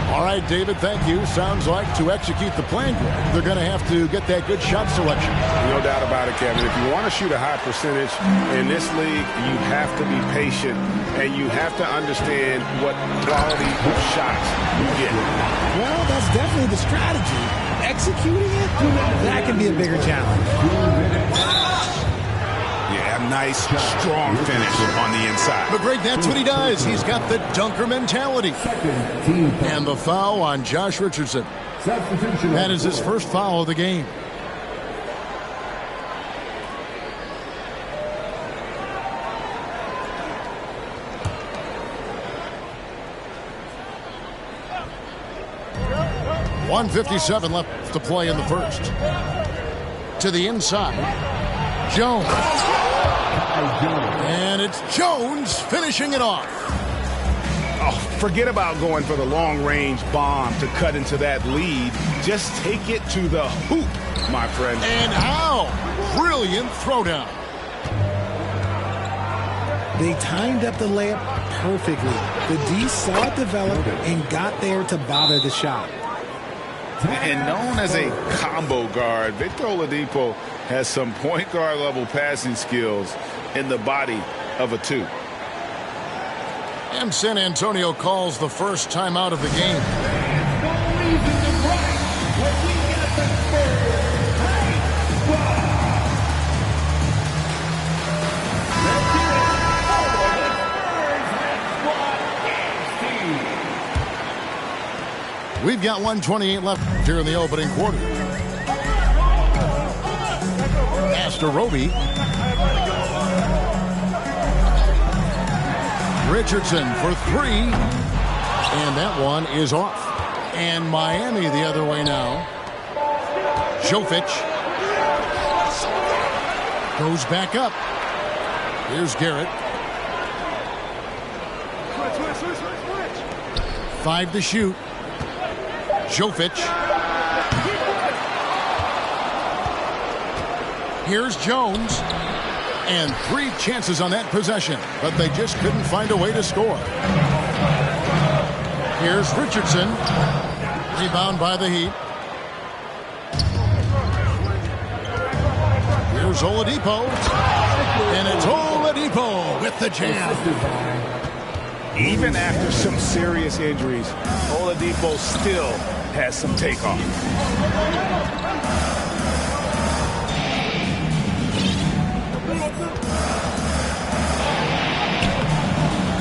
Speaker 8: All right, David, thank you. Sounds like to execute the plan, they're going to have to get that good shot selection.
Speaker 9: No doubt about it, Kevin. If you want to shoot a high percentage in this league, you have to be patient, and you have to understand what quality of shots you get.
Speaker 11: Well, that's definitely the strategy. Executing it, that can be a bigger challenge.
Speaker 9: Yeah, nice, strong finish on the inside.
Speaker 8: But Greg, that's what he does. He's got the dunker mentality. And the foul on Josh Richardson. That is his first foul of the game. .157 left to play in the first. To the inside. Jones. And it's Jones finishing it off.
Speaker 9: Oh, forget about going for the long-range bomb to cut into that lead. Just take it to the hoop, my friend.
Speaker 8: And how? Brilliant throwdown.
Speaker 11: They timed up the layup perfectly. The D saw it develop and got there to bother the shot.
Speaker 9: And known as a combo guard, Victor Oladipo has some point guard level passing skills in the body of a 2.
Speaker 8: And San Antonio calls the first timeout of the game. We've got 1:28 left here in the opening quarter. Pass to Roby. Richardson for 3. And that one is off. And Miami the other way now. Jovic goes back up. Here's Garrett. 5 to shoot. Jovic. Here's Jones. And 3 chances on that possession, but they just couldn't find a way to score. Here's Richardson. Rebound by the Heat. Here's Oladipo. And it's Oladipo with the jam.
Speaker 9: Even after some serious injuries, Oladipo still has some takeoff.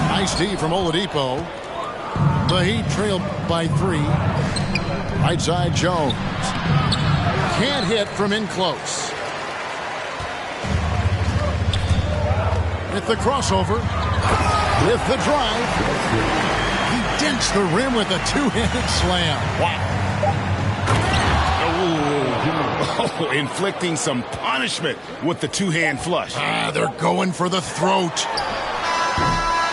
Speaker 8: Nice D from Oladipo. The Heat trailed by 3. Right side Jones. Can't hit from in close. With the crossover. With the drive. He dents the rim with a 2-handed slam. Wow.
Speaker 9: Oh, inflicting some punishment with the 2-hand flush.
Speaker 8: They're going for the throat.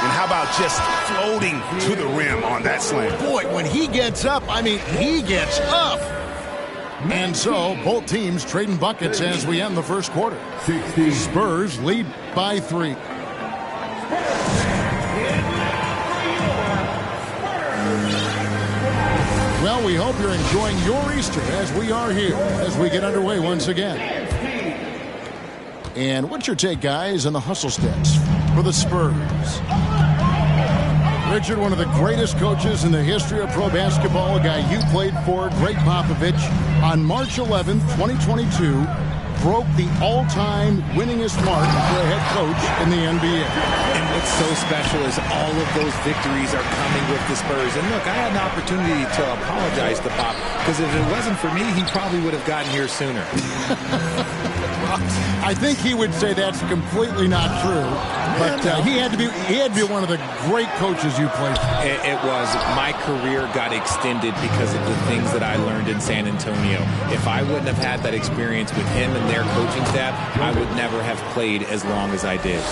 Speaker 9: And how about just floating to the rim on that slam?
Speaker 8: Boy, when he gets up, I mean, he gets up. And so, both teams trading buckets as we end the first quarter. Spurs lead by 3. Well, we hope you're enjoying your Easter as we are here as we get underway once again. And what's your take, guys, on the hustle stats for the Spurs? Richard, one of the greatest coaches in the history of pro basketball, a guy you played for, Greg Popovich, on March 11th, 2022, broke the all-time winningest mark for a head coach in the NBA.
Speaker 13: And what's so special is all of those victories are coming with the Spurs. And look, I had an opportunity to apologize to Pop, because if it wasn't for me, he probably would have gotten here sooner.
Speaker 8: I think he would say that's completely not true. But he had to be one of the great coaches you played for.
Speaker 13: It was. My career got extended because of the things that I learned in San Antonio. If I wouldn't have had that experience with him and their coaching staff, I would never have played as long as I did.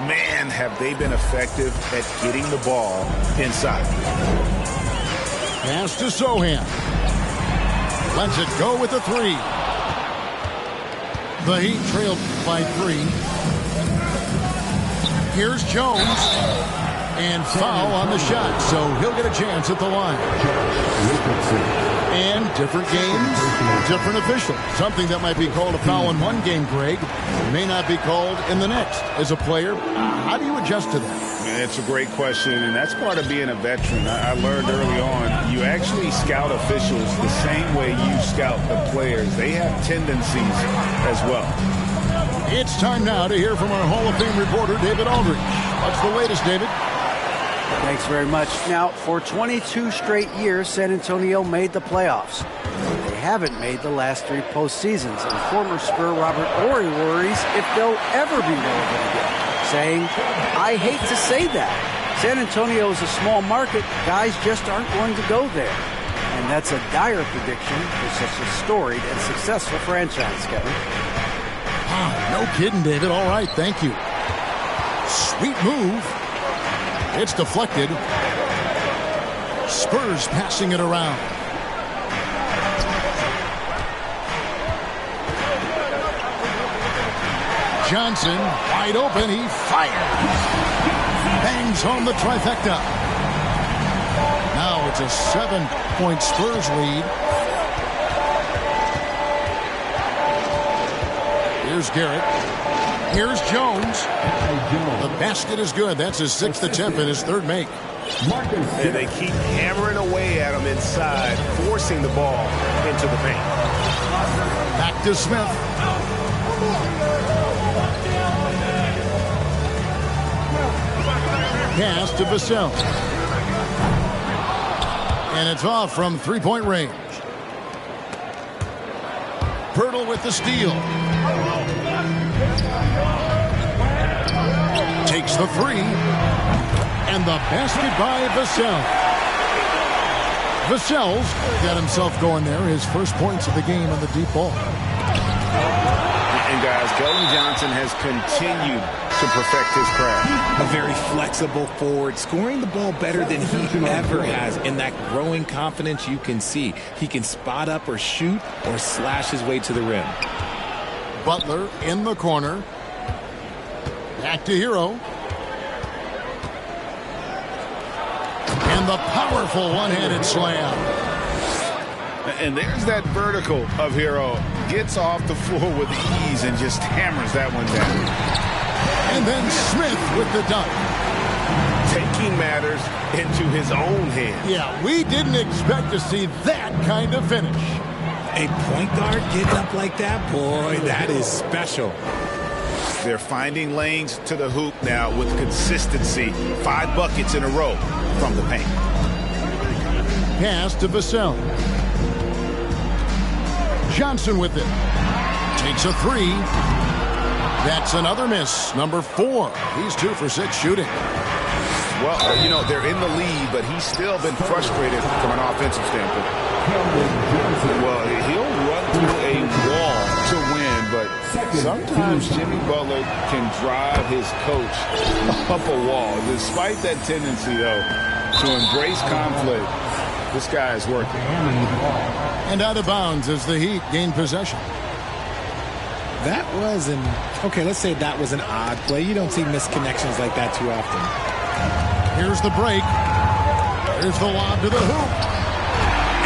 Speaker 9: Man, have they been effective at getting the ball inside.
Speaker 8: Pass to Sohan. Lets it go with a 3. The Heat trailed by 3. Here's Jones. And foul on the shot, so he'll get a chance at the line. And different games, different officials. Something that might be called a foul in one game, Greg, may not be called in the next. As a player, how do you adjust to that?
Speaker 9: Man, it's a great question, and that's part of being a veteran. I learned early on, you actually scout officials the same way you scout the players. They have tendencies as well.
Speaker 8: It's time now to hear from our Hall of Fame reporter, David Aldridge. What's the latest, David?
Speaker 12: Thanks very much. Now, for 22 straight years, San Antonio made the playoffs. They haven't made the last 3 postseasons, and former Spur Robert Horry worries if they'll ever be relevant again, saying, I hate to say that. San Antonio is a small market. Guys just aren't going to go there. And that's a dire prediction for such a storied and successful franchise, Kevin.
Speaker 8: No kidding, David. All right, thank you. Sweet move. It's deflected. Spurs passing it around. Johnson, wide open. He fires. Bangs home the trifecta. Now it's a 7-point Spurs lead. Here's Garrett. Here's Jones. The basket is good. That's his 6th attempt and his 3rd make.
Speaker 9: And they keep hammering away at him inside, forcing the ball into the paint.
Speaker 8: Back to Smith. Pass to Vassell. And it's off from 3-point range. Pirtle with the steal. Takes the three. And the basket by Vassell. Vassell's got himself going there. His first points of the game on the deep ball.
Speaker 9: And guys, Keldon Johnson has continued to perfect his craft.
Speaker 13: A very flexible forward, scoring the ball better than he ever has. In that growing confidence you can see. He can spot up or shoot or slash his way to the rim.
Speaker 8: Butler in the corner. Back to Hero. And the powerful one-handed slam.
Speaker 9: And there's that vertical of Hero. Gets off the floor with ease and just hammers that one down.
Speaker 8: And then Smith with the dunk.
Speaker 9: Taking matters into his own hands.
Speaker 8: Yeah, we didn't expect to see that kind of finish.
Speaker 13: A point guard getting up like that, boy, that is special.
Speaker 9: They're finding lanes to the hoop now with consistency. 5 buckets in a row from the paint.
Speaker 8: Pass to Vassell. Johnson with it. Takes a three. That's another miss. Number 4. He's 2 for 6 shooting.
Speaker 9: Well, you know, they're in the lead, but he's still been frustrated from an offensive standpoint. Well, he'll run through a wall to win, but sometimes Jimmy Butler can drive his coach up a wall. Despite that tendency, though, to embrace conflict, this guy is working.
Speaker 8: And out of bounds as the Heat gain possession.
Speaker 10: That was okay, let's say that was an odd play. You don't see misconnections like that too often.
Speaker 8: Here's the break. Here's the lob to the hoop.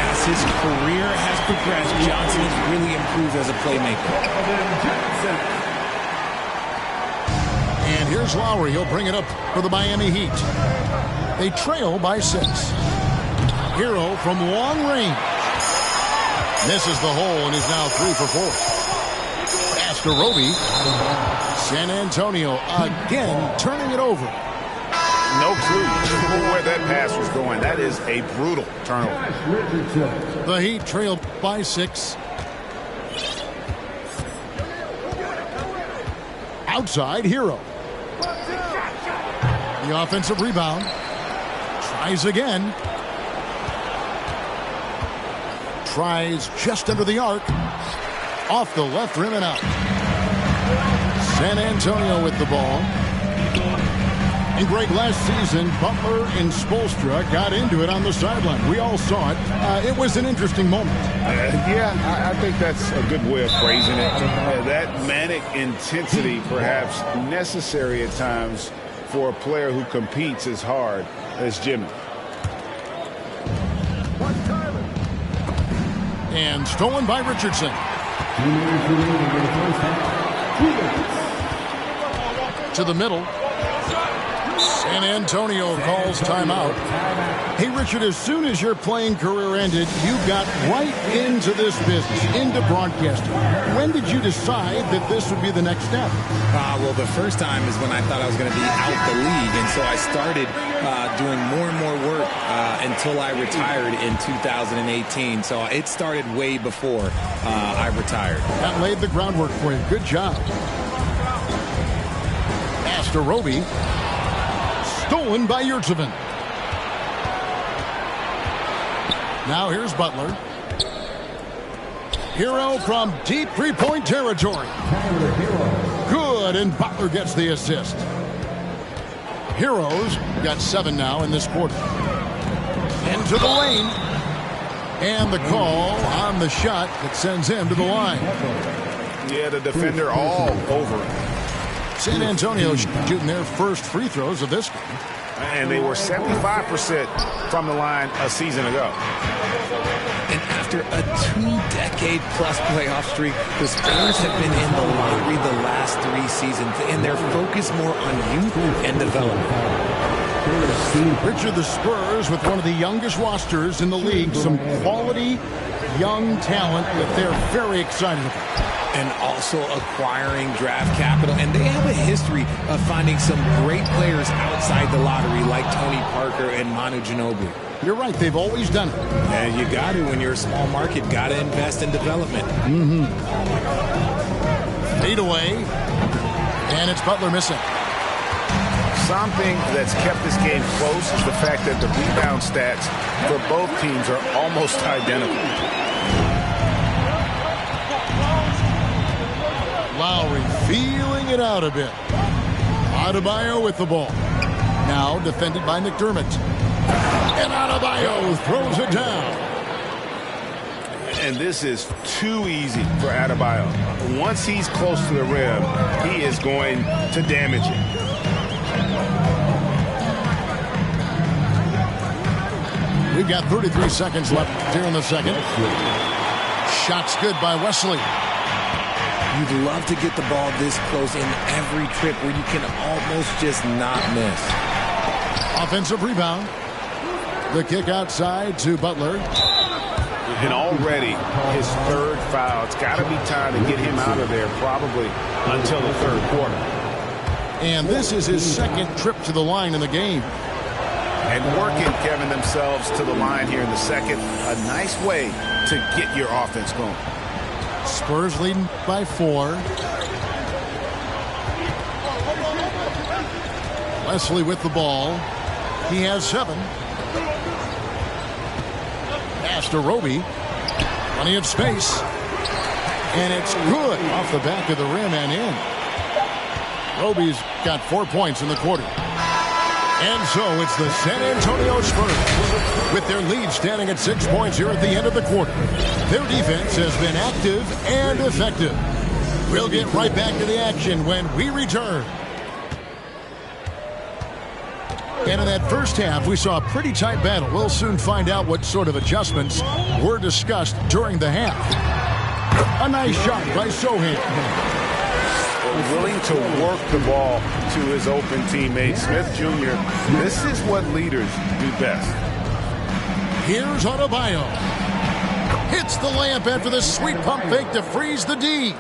Speaker 13: As his career has progressed, Johnson has really improved as a playmaker.
Speaker 8: And here's Lowry. He'll bring it up for the Miami Heat. They trail by 6. Hero from long range. Misses the hole and is now 3 for 4. Pass to Roby. San Antonio again turning it over.
Speaker 9: No clue where that pass was going. That is a brutal turnover.
Speaker 8: The Heat trail by 6. Outside, Hero. The offensive rebound. Tries again. Tries just under the arc. Off the left rim and out. San Antonio with the ball. And Greg, last season, Butler and Spoelstra got into it on the sideline. We all saw it. It was an interesting moment.
Speaker 9: Yeah, I think that's a good way of phrasing it. That manic intensity, perhaps necessary at times for a player who competes as hard as Jimmy.
Speaker 8: And stolen by Richardson. To the middle. San Antonio calls timeout. Hey, Richard, as soon as your playing career ended, you got right into this business, into broadcasting. When did you decide that this would be the next step?
Speaker 13: Well, the first time is when I thought I was going to be out the league, and so I started doing more and more work until I retired in 2018. So it started way before I retired.
Speaker 8: That laid the groundwork for you. Good job. Pass to Roby. Stolen by Yurtseven. Now here's Butler. Hero from deep three-point territory. Good, and Butler gets the assist. Hero's got 7 now in this quarter. Into the lane. And the call on the shot that sends him to the line.
Speaker 9: Yeah, the defender all over it.
Speaker 8: San Antonio shooting their first free throws of this game.
Speaker 9: And they were 75% from the line a season ago.
Speaker 13: And after a 2-decade-plus playoff streak, the Spurs have been in the lottery the last 3 seasons, and they're focused more on youth and development.
Speaker 8: Richard, the Spurs with one of the youngest rosters in the league, some quality young talent that they're very excited about.
Speaker 13: And also acquiring draft capital. And they have a history of finding some great players outside the lottery, like Tony Parker and Manu Ginobili.
Speaker 8: You're right. They've always done it.
Speaker 13: And you got to, when you're a small market, got to invest in development.
Speaker 8: Lead away. And it's Butler missing.
Speaker 9: Something that's kept this game close is the fact that the rebound stats for both teams are almost identical.
Speaker 8: Lowry feeling it out a bit. Adebayo with the ball. Now defended by McDermott. And Adebayo throws it down.
Speaker 9: And this is too easy for Adebayo. Once he's close to the rim, he is going to damage it.
Speaker 8: We've got 33 seconds left here in the second. Shots good by Wesley.
Speaker 13: You'd love to get the ball this close in every trip where you can almost just not miss.
Speaker 8: Offensive rebound. The kick outside to Butler.
Speaker 9: And already his third foul. It's got to be time to get him out of there probably until the third quarter.
Speaker 8: And this is his second trip to the line in the game.
Speaker 9: And working, Kevin, themselves to the line here in the second. A nice way to get your offense going.
Speaker 8: Spurs leading by 4. Wesley with the ball. He has 7. Pass to Roby. Plenty of space. And it's good off the back of the rim and in. Roby's got 4 points in the quarter. And so it's the San Antonio Spurs with their lead standing at 6 points here at the end of the quarter. Their defense has been active and effective. We'll get right back to the action when we return. And in that first half, we saw a pretty tight battle. We'll soon find out what sort of adjustments were discussed during the half. A nice shot by Sohan.
Speaker 9: Willing to work the ball to his open teammate, Smith Jr. This is what leaders do best.
Speaker 8: Here's Adebayo. Hits the layup after the sweet pump fake to freeze the D.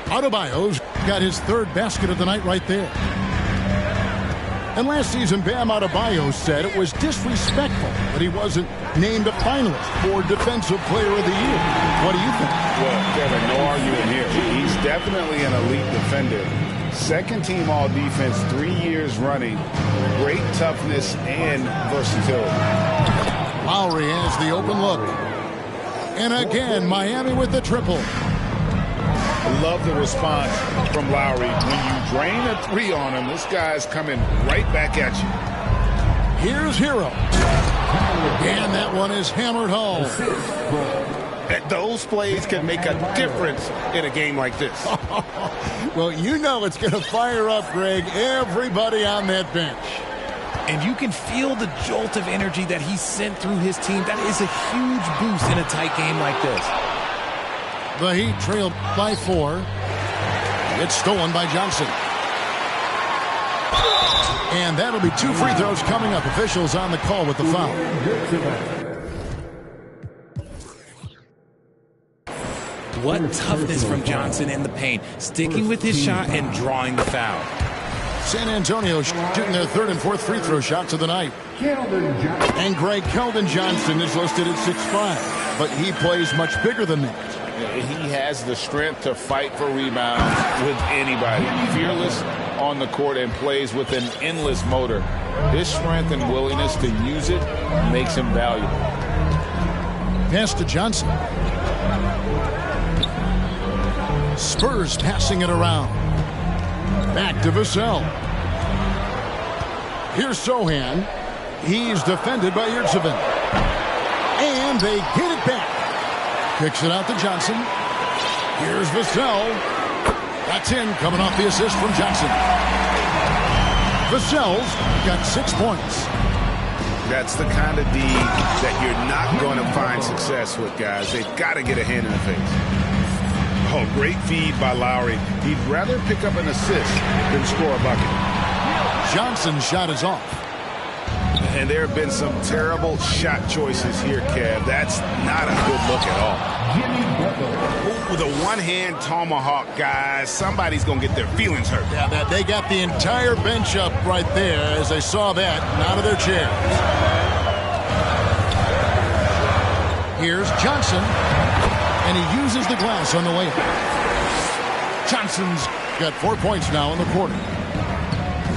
Speaker 8: Adebayo's got his third basket of the night right there. And last season, Bam Adebayo said it was disrespectful that he wasn't named a finalist for Defensive Player of the Year. What do you think?
Speaker 9: Well, Kevin, no argument here. He's definitely an elite defender. Second team all-defense 3 years running. Great toughness and versatility.
Speaker 8: Lowry has the open look. And again, Miami with the triple.
Speaker 9: I love the response from Lowry. When you drain a 3 on him, this guy's coming right back at you.
Speaker 8: Here's Hero. And that one is hammered home.
Speaker 9: Those plays can make a difference in a game like this.
Speaker 8: Well, you know it's going to fire up, Greg, everybody on that bench.
Speaker 13: And you can feel the jolt of energy that he sent through his team. That is a huge boost in a tight game like this.
Speaker 8: The Heat trailed by 4. It's stolen by Johnson. And that'll be 2 free throws coming up. Officials on the call with the foul.
Speaker 13: What toughness from Johnson in the paint, sticking with his shot and drawing the foul.
Speaker 8: San Antonio shooting their 3rd and 4th free throw shots of the night. And Greg, Keldon Johnson is listed at 6'5", but he plays much bigger than that.
Speaker 9: He has the strength to fight for rebounds with anybody. Fearless on the court and plays with an endless motor. His strength and willingness to use it makes him valuable.
Speaker 8: Pass to Johnson. Spurs passing it around. Back to Vassell. Here's Sohan. He's defended by Yurtseven. And they get it back. Kicks it out to Johnson. Here's Vassell. That's in, coming off the assist from Johnson. Vassell's got 6 points.
Speaker 9: That's the kind of D that you're not going to find success with, guys. They've got to get a hand in the face. Oh, great feed by Lowry. He'd rather pick up an assist than score a bucket.
Speaker 8: Johnson's shot is off.
Speaker 9: And there have been some terrible shot choices here, Kev. That's not a good look at all. With a one-hand tomahawk, guys, somebody's going to get their feelings hurt.
Speaker 8: Yeah, they got the entire bench up right there as they saw that and out of their chairs. Here's Johnson, and he uses the glass on the layup. Johnson's got 4 points now in the quarter.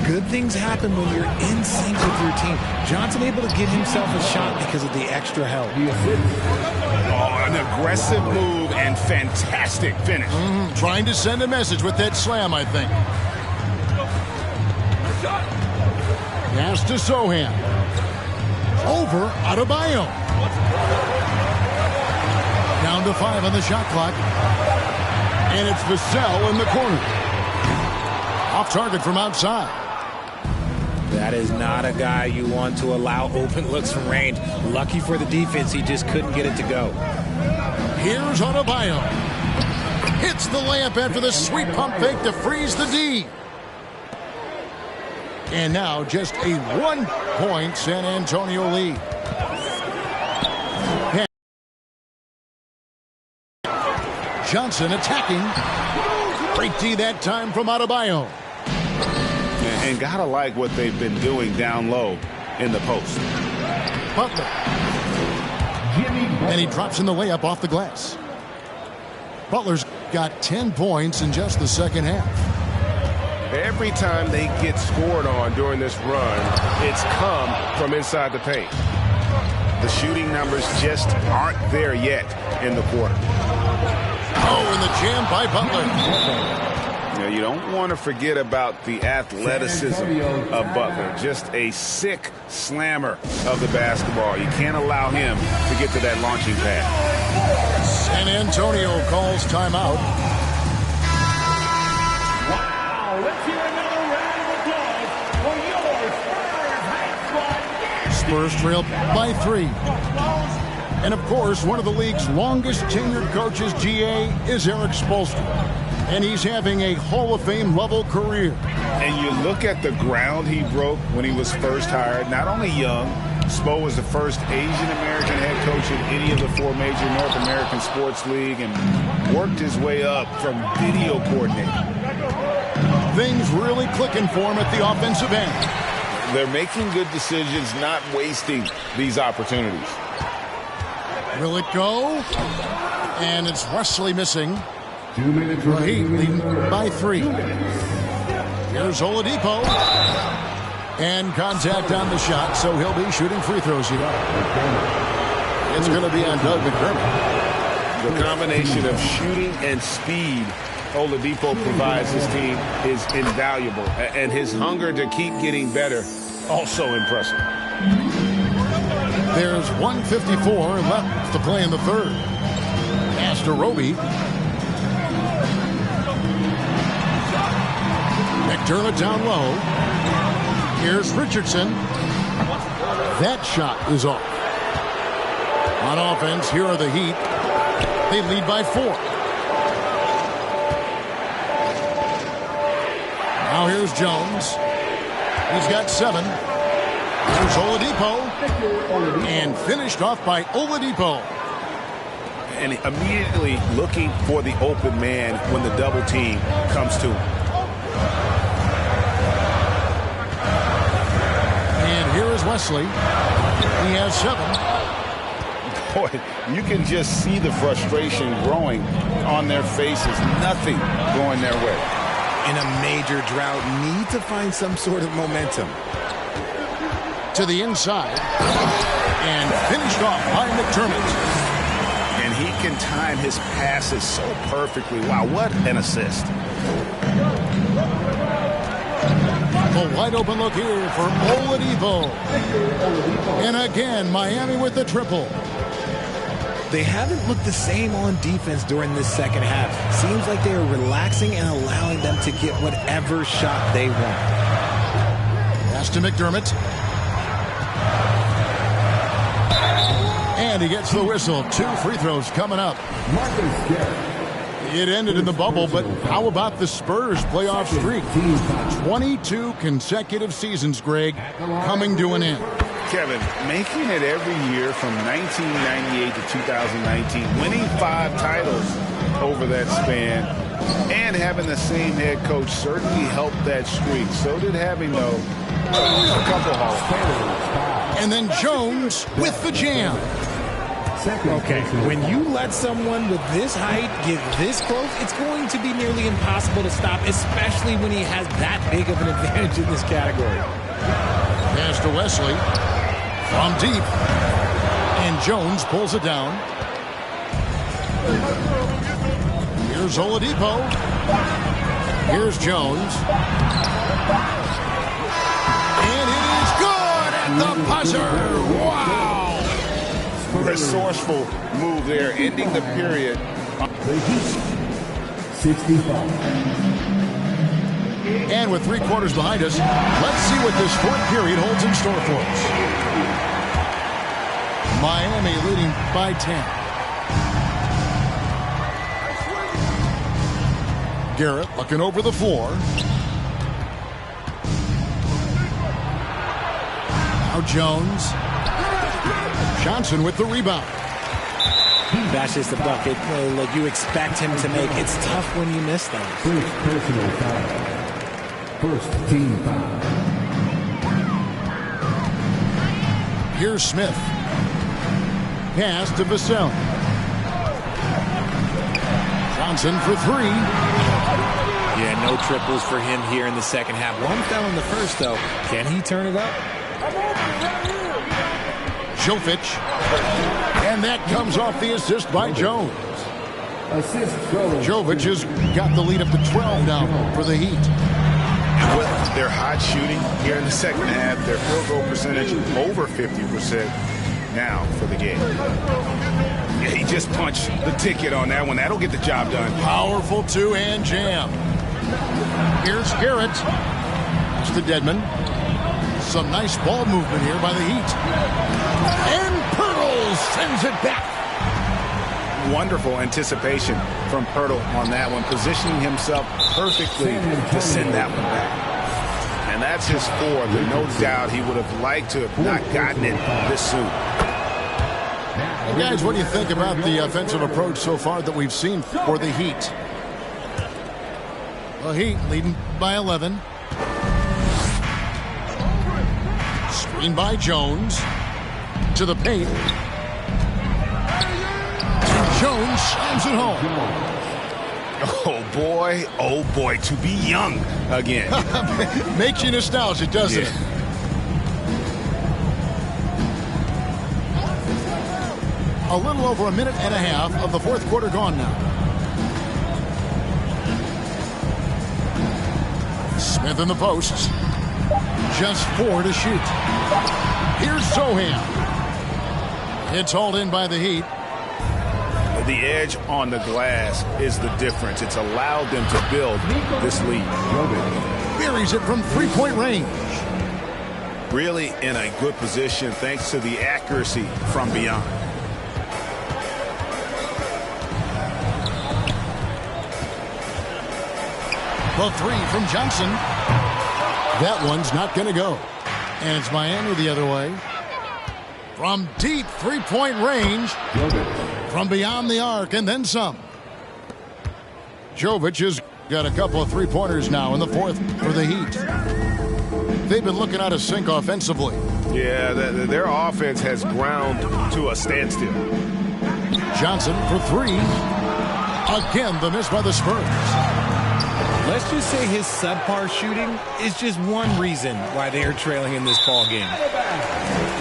Speaker 10: Good things happen when you're in sync with your team. Johnson able to get himself a shot because of the extra help.
Speaker 9: Oh, an aggressive move and fantastic finish.
Speaker 8: Trying to send a message with that slam, I think. Pass to Sohan. Over Adebayo. Down to 5 on the shot clock. And it's Vassell in the corner. Off target from outside.
Speaker 13: That is not a guy you want to allow open looks from range. Lucky for the defense, he just couldn't get it to go.
Speaker 8: Here's Adebayo. Hits the layup after the sweet pump fake to freeze the D. And now just a 1-point San Antonio lead. Johnson attacking. Great D that time from Adebayo.
Speaker 9: And gotta like what they've been doing down low in the post.
Speaker 8: Butler. And he drops in the layup off the glass. Butler's got 10 points in just the second half.
Speaker 1: Every time they get scored on during this run, it's come from inside the paint.
Speaker 9: The shooting numbers just aren't there yet in the quarter.
Speaker 8: Oh, and the jam by Butler.
Speaker 9: Now, you don't want to forget about the athleticism of Butler. Just a sick slammer of the basketball. You can't allow him to get to that launching pad.
Speaker 8: San Antonio calls timeout.
Speaker 4: Wow, let's hear another round of applause for your Spurs high squad.
Speaker 8: Spurs trail by 3. And of course, one of the league's longest tenured coaches, GA, is Eric Spoelstra. And he's having a Hall of Fame level career.
Speaker 9: And you look at the ground he broke when he was first hired. Not only young, Spo was the first Asian American head coach in any of the 4 major North American sports league and worked his way up from video coordinator.
Speaker 8: Things really clicking for him at the offensive end.
Speaker 9: They're making good decisions, not wasting these opportunities.
Speaker 8: Will it go? And it's Wesley missing.
Speaker 4: 2 minutes
Speaker 8: The Heat leading by 3. Here's Oladipo. And contact on the shot, so he'll be shooting free throws here. It's going to be on Doug McDermott.
Speaker 9: The combination of shooting and speed Oladipo provides his team is invaluable. And his hunger to keep getting better, also impressive.
Speaker 8: There's 1:54 left to play in the third. Pass to Roby. McDermott down low. Here's Richardson. That shot is off. On offense, here are the Heat. They lead by 4. Now here's Jones. He's got 7. Here's Oladipo. And finished off by Oladipo.
Speaker 9: And immediately looking for the open man when the double team comes to him.
Speaker 8: And here is Wesley. He has 7.
Speaker 9: Boy, you can just see the frustration growing on their faces. Nothing going their way.
Speaker 13: In a major drought, need to find some sort of momentum.
Speaker 8: To the inside. And finished off by McDermott.
Speaker 9: And he can time his passes so perfectly. Wow, what an assist.
Speaker 8: A wide open look here for Oladipo. And again, Miami with the triple.
Speaker 10: They haven't looked the same on defense during this second half. Seems like they are relaxing and allowing them to get whatever shot they want.
Speaker 8: Pass to McDermott. And he gets the whistle. 2 free throws coming up. It ended in the bubble, but how about the Spurs playoff streak? 22 consecutive seasons, Greg, coming to an end.
Speaker 9: Kevin, making it every year from 1998 to 2019, winning 5 titles over that span, and having the same head coach certainly helped that streak. So did having, though, a couple Hall of Famers.
Speaker 8: And then Jones with the jam.
Speaker 10: Okay, when you let someone with this height get this close, it's going to be nearly impossible to stop, especially when he has that big of an advantage in this category.
Speaker 8: Pass to Wesley from deep. And Jones pulls it down. Here's Oladipo. Here's Jones. And it is good at the buzzer. Wow.
Speaker 9: Resourceful move there, ending the period.
Speaker 4: 65.
Speaker 8: And with 3 quarters behind us, let's see what this fourth period holds in store for us. Miami leading by 10. Garrett looking over the floor. Now Jones. Johnson with the rebound.
Speaker 10: That's just a bucket that you expect him to make. It's tough when you miss those.
Speaker 4: First personal foul. First team foul.
Speaker 8: Here's Smith. Pass to Vassell. Johnson for 3.
Speaker 10: Yeah, no triples for him here in the second half. One fell in the first, though. Can he turn it up?
Speaker 8: Jovic. And that comes off the assist by Jones.
Speaker 4: Assist
Speaker 8: Jovic has got the lead up to 12 now for the Heat.
Speaker 9: And with their hot shooting here in the second half, their field goal percentage over 50% now for the game. Yeah, he just punched the ticket on that one. That'll get the job done.
Speaker 8: Powerful 2-hand jam. Here's Garrett. It's to Dedmon. Some nice ball movement here by the Heat. And Pirtle sends it back.
Speaker 9: Wonderful anticipation from Pirtle on that one, positioning himself perfectly to send that one back. And that's his 4th, and no doubt he would have liked to have not gotten it this soon.
Speaker 8: Well, guys, what do you think about the offensive approach so far that we've seen for the Heat? The Heat leading by 11. Screen by Jones. To the paint. Jones slams it home.
Speaker 9: Oh boy, to be young again.
Speaker 8: Makes you nostalgic, doesn't it? A little over a minute and a half of the fourth quarter gone now. Smith in the posts. Just 4 to shoot. Here's Sohan. It's hauled in by the Heat.
Speaker 9: The edge on the glass is the difference. It's allowed them to build this lead.
Speaker 8: Buries it from 3-point range.
Speaker 9: Really in a good position thanks to the accuracy from beyond.
Speaker 8: The 3 from Johnson. That one's not going to go. And it's Miami the other way. From deep 3-point range. From beyond the arc and then some. Jovic has got a couple of 3-pointers now in the fourth for the Heat. They've been looking out of sync offensively.
Speaker 9: Yeah, their offense has ground to a standstill.
Speaker 8: Johnson for 3. Again, the miss by the Spurs.
Speaker 10: Let's just say his subpar shooting is just one reason why they are trailing in this ball game.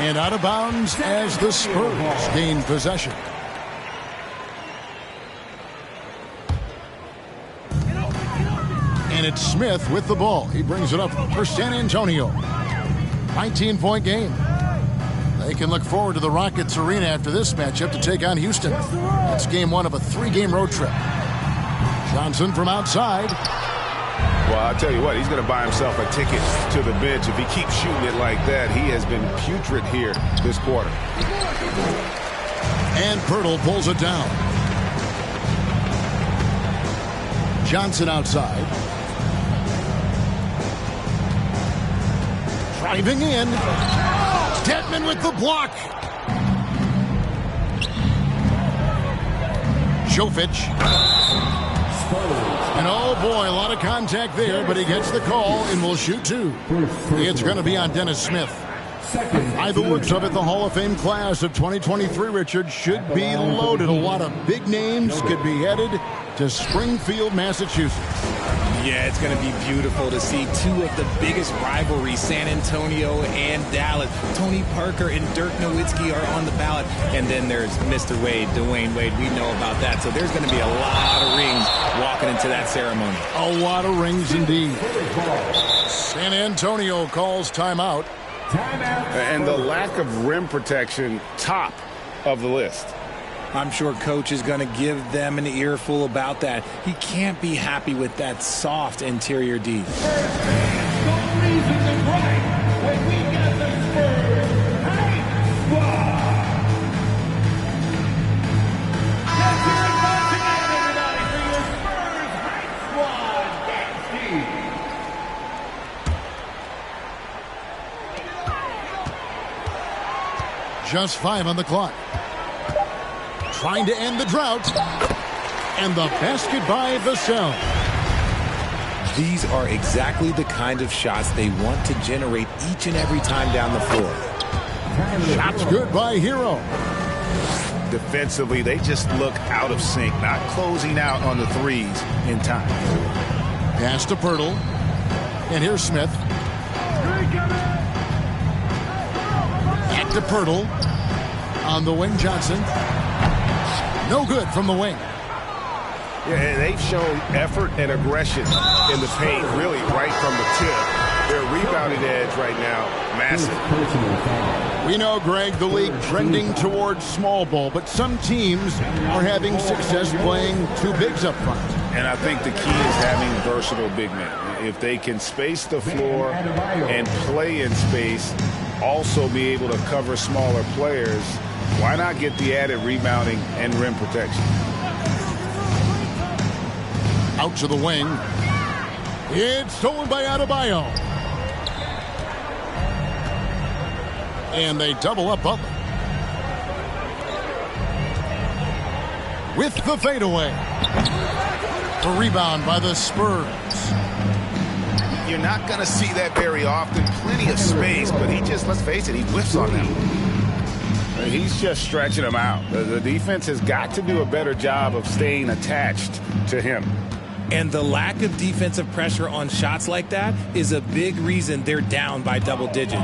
Speaker 8: And out of bounds as the Spurs gain possession. And it's Smith with the ball. He brings it up for San Antonio. 19-point game. They can look forward to the Rockets Arena after this matchup to take on Houston. It's game 1 of a 3-game road trip. Johnson from outside.
Speaker 9: Well, I'll tell you what, he's going to buy himself a ticket to the bench. If he keeps shooting it like that, he has been putrid here this quarter.
Speaker 8: And Pirtle pulls it down. Johnson outside. Driving in. Dedmon with the block. Jovic. And oh boy, a lot of contact there, but he gets the call and will shoot 2. It's going to be on Dennis Smith. By the looks of it, the Hall of Fame class of 2023, Richard, should be loaded. A lot of big names could be headed to Springfield, Massachusetts.
Speaker 13: Yeah, it's going to be beautiful to see two of the biggest rivalries, San Antonio and Dallas. Tony Parker and Dirk Nowitzki are on the ballot. And then there's Mr. Wade, Dwayne Wade. We know about that. So there's going to be a lot of rings walking into that ceremony.
Speaker 8: A lot of rings indeed. San Antonio calls timeout.
Speaker 9: And the lack of rim protection, top of the list.
Speaker 13: I'm sure Coach is going to give them an earful about that. He can't be happy with that soft interior D.
Speaker 8: Just 5 on the clock. Trying to end the drought. And the basket by Vassell.
Speaker 13: These are exactly the kind of shots they want to generate each and every time down the floor.
Speaker 8: Shots good by Hero.
Speaker 9: Defensively, they just look out of sync, not closing out on the threes in time.
Speaker 8: Pass to Pirtle. And here's Smith. Back to Pirtle. On the wing, Johnson. No good from the wing.
Speaker 9: Yeah, they've shown effort and aggression in the paint, really, right from the tip. Their rebounding edge right now, massive.
Speaker 8: We know, Greg, the league trending towards small ball, but some teams are having success playing two bigs up front.
Speaker 9: And I think the key is having versatile big men. If they can space the floor and play in space, also be able to cover smaller players, why not get the added rebounding and rim protection?
Speaker 8: Out to the wing. It's stolen by Adebayo. And they double up Butler. With the fadeaway. The rebound by the Spurs.
Speaker 9: You're not going to see that very often. Plenty of space, but he just, let's face it, he whiffs on them. He's just stretching them out. The defense has got to do a better job of staying attached to him.
Speaker 13: And the lack of defensive pressure on shots like that is a big reason they're down by double digits.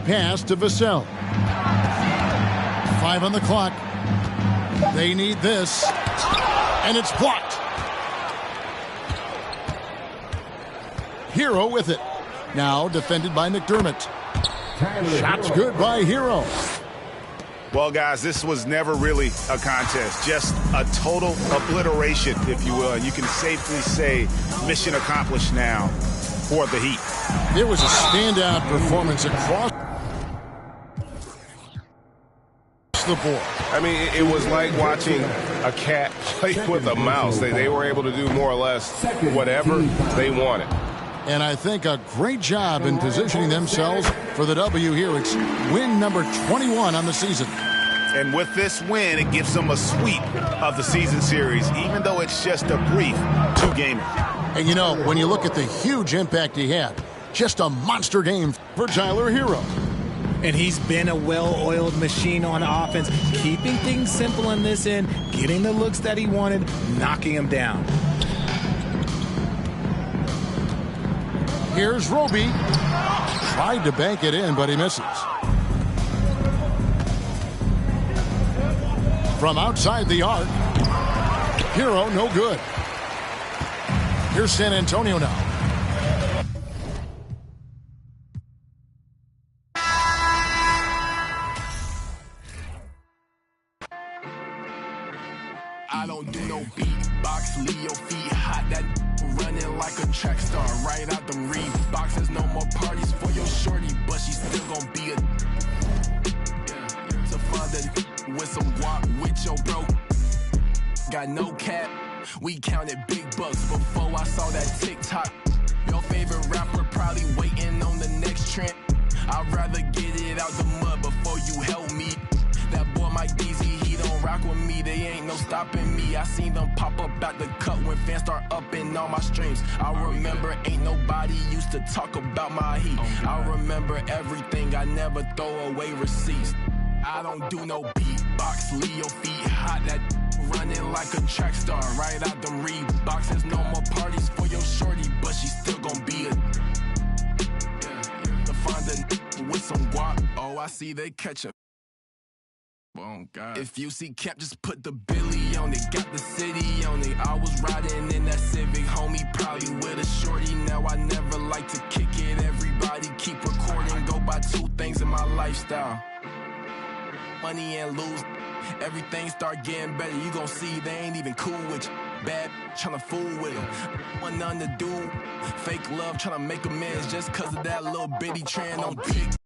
Speaker 8: Pass to Vassell. 5 on the clock. They need this. And it's blocked. Hero with it. Now defended by McDermott. Shots good by Hero.
Speaker 9: Well, guys, this was never really a contest. Just a total obliteration, if you will. And you can safely say mission accomplished now for the Heat.
Speaker 8: There was a standout performance across the board.
Speaker 9: I mean, it was like watching a cat play with a mouse. They were able to do more or less whatever they wanted.
Speaker 8: And I think a great job in positioning themselves for the W here. It's win number 21 on the season.
Speaker 9: And with this win, it gives them a sweep of the season series, even though it's just a brief 2-gamer.
Speaker 8: And you know, when you look at the huge impact he had, just a monster game for Tyler Hero.
Speaker 13: And he's been a well-oiled machine on offense, keeping things simple in this end, getting the looks that he wanted, knocking him down.
Speaker 8: Here's Roby. Tried to bank it in, but he misses. From outside the arc. Hero, no good. Here's San Antonio now.
Speaker 14: I don't do no beatbox, leave your feet hot, that running like a track star, right out them Reeboks. There's no more parties for your shorty, but she still gon' be a to find a with some guap with your bro. Got no cap, we counted big bucks before I saw that TikTok. Your favorite rapper probably waiting on the next trend. I'd rather get it out the mud before you help me. That boy Mike Deezy, he don't rap rock with me, they ain't no stopping me. I seen them pop up at the cut when fans start upping all my streams. I remember ain't nobody used to talk about my heat. I remember everything, I never throw away receipts. I don't do no beatbox, leave your feet hot, that running like a track star, right out them Reeboks. There's no more parties for your shorty, but she still gon' be a to find a with some guap. Oh, I see they catch a. Oh God. If you see Cap, just put the Billy on it. Got the city on it. I was riding in that Civic, homie, probably with a shorty. Now I never like to kick it. Everybody keep recording. Go by two things in my lifestyle: money and lose. Everything start getting better. You gon' see they ain't even cool with you. Bad tryna fool with them. Want nothing to do. Fake love tryna make amends just cause of that little bitty trend on TikTok.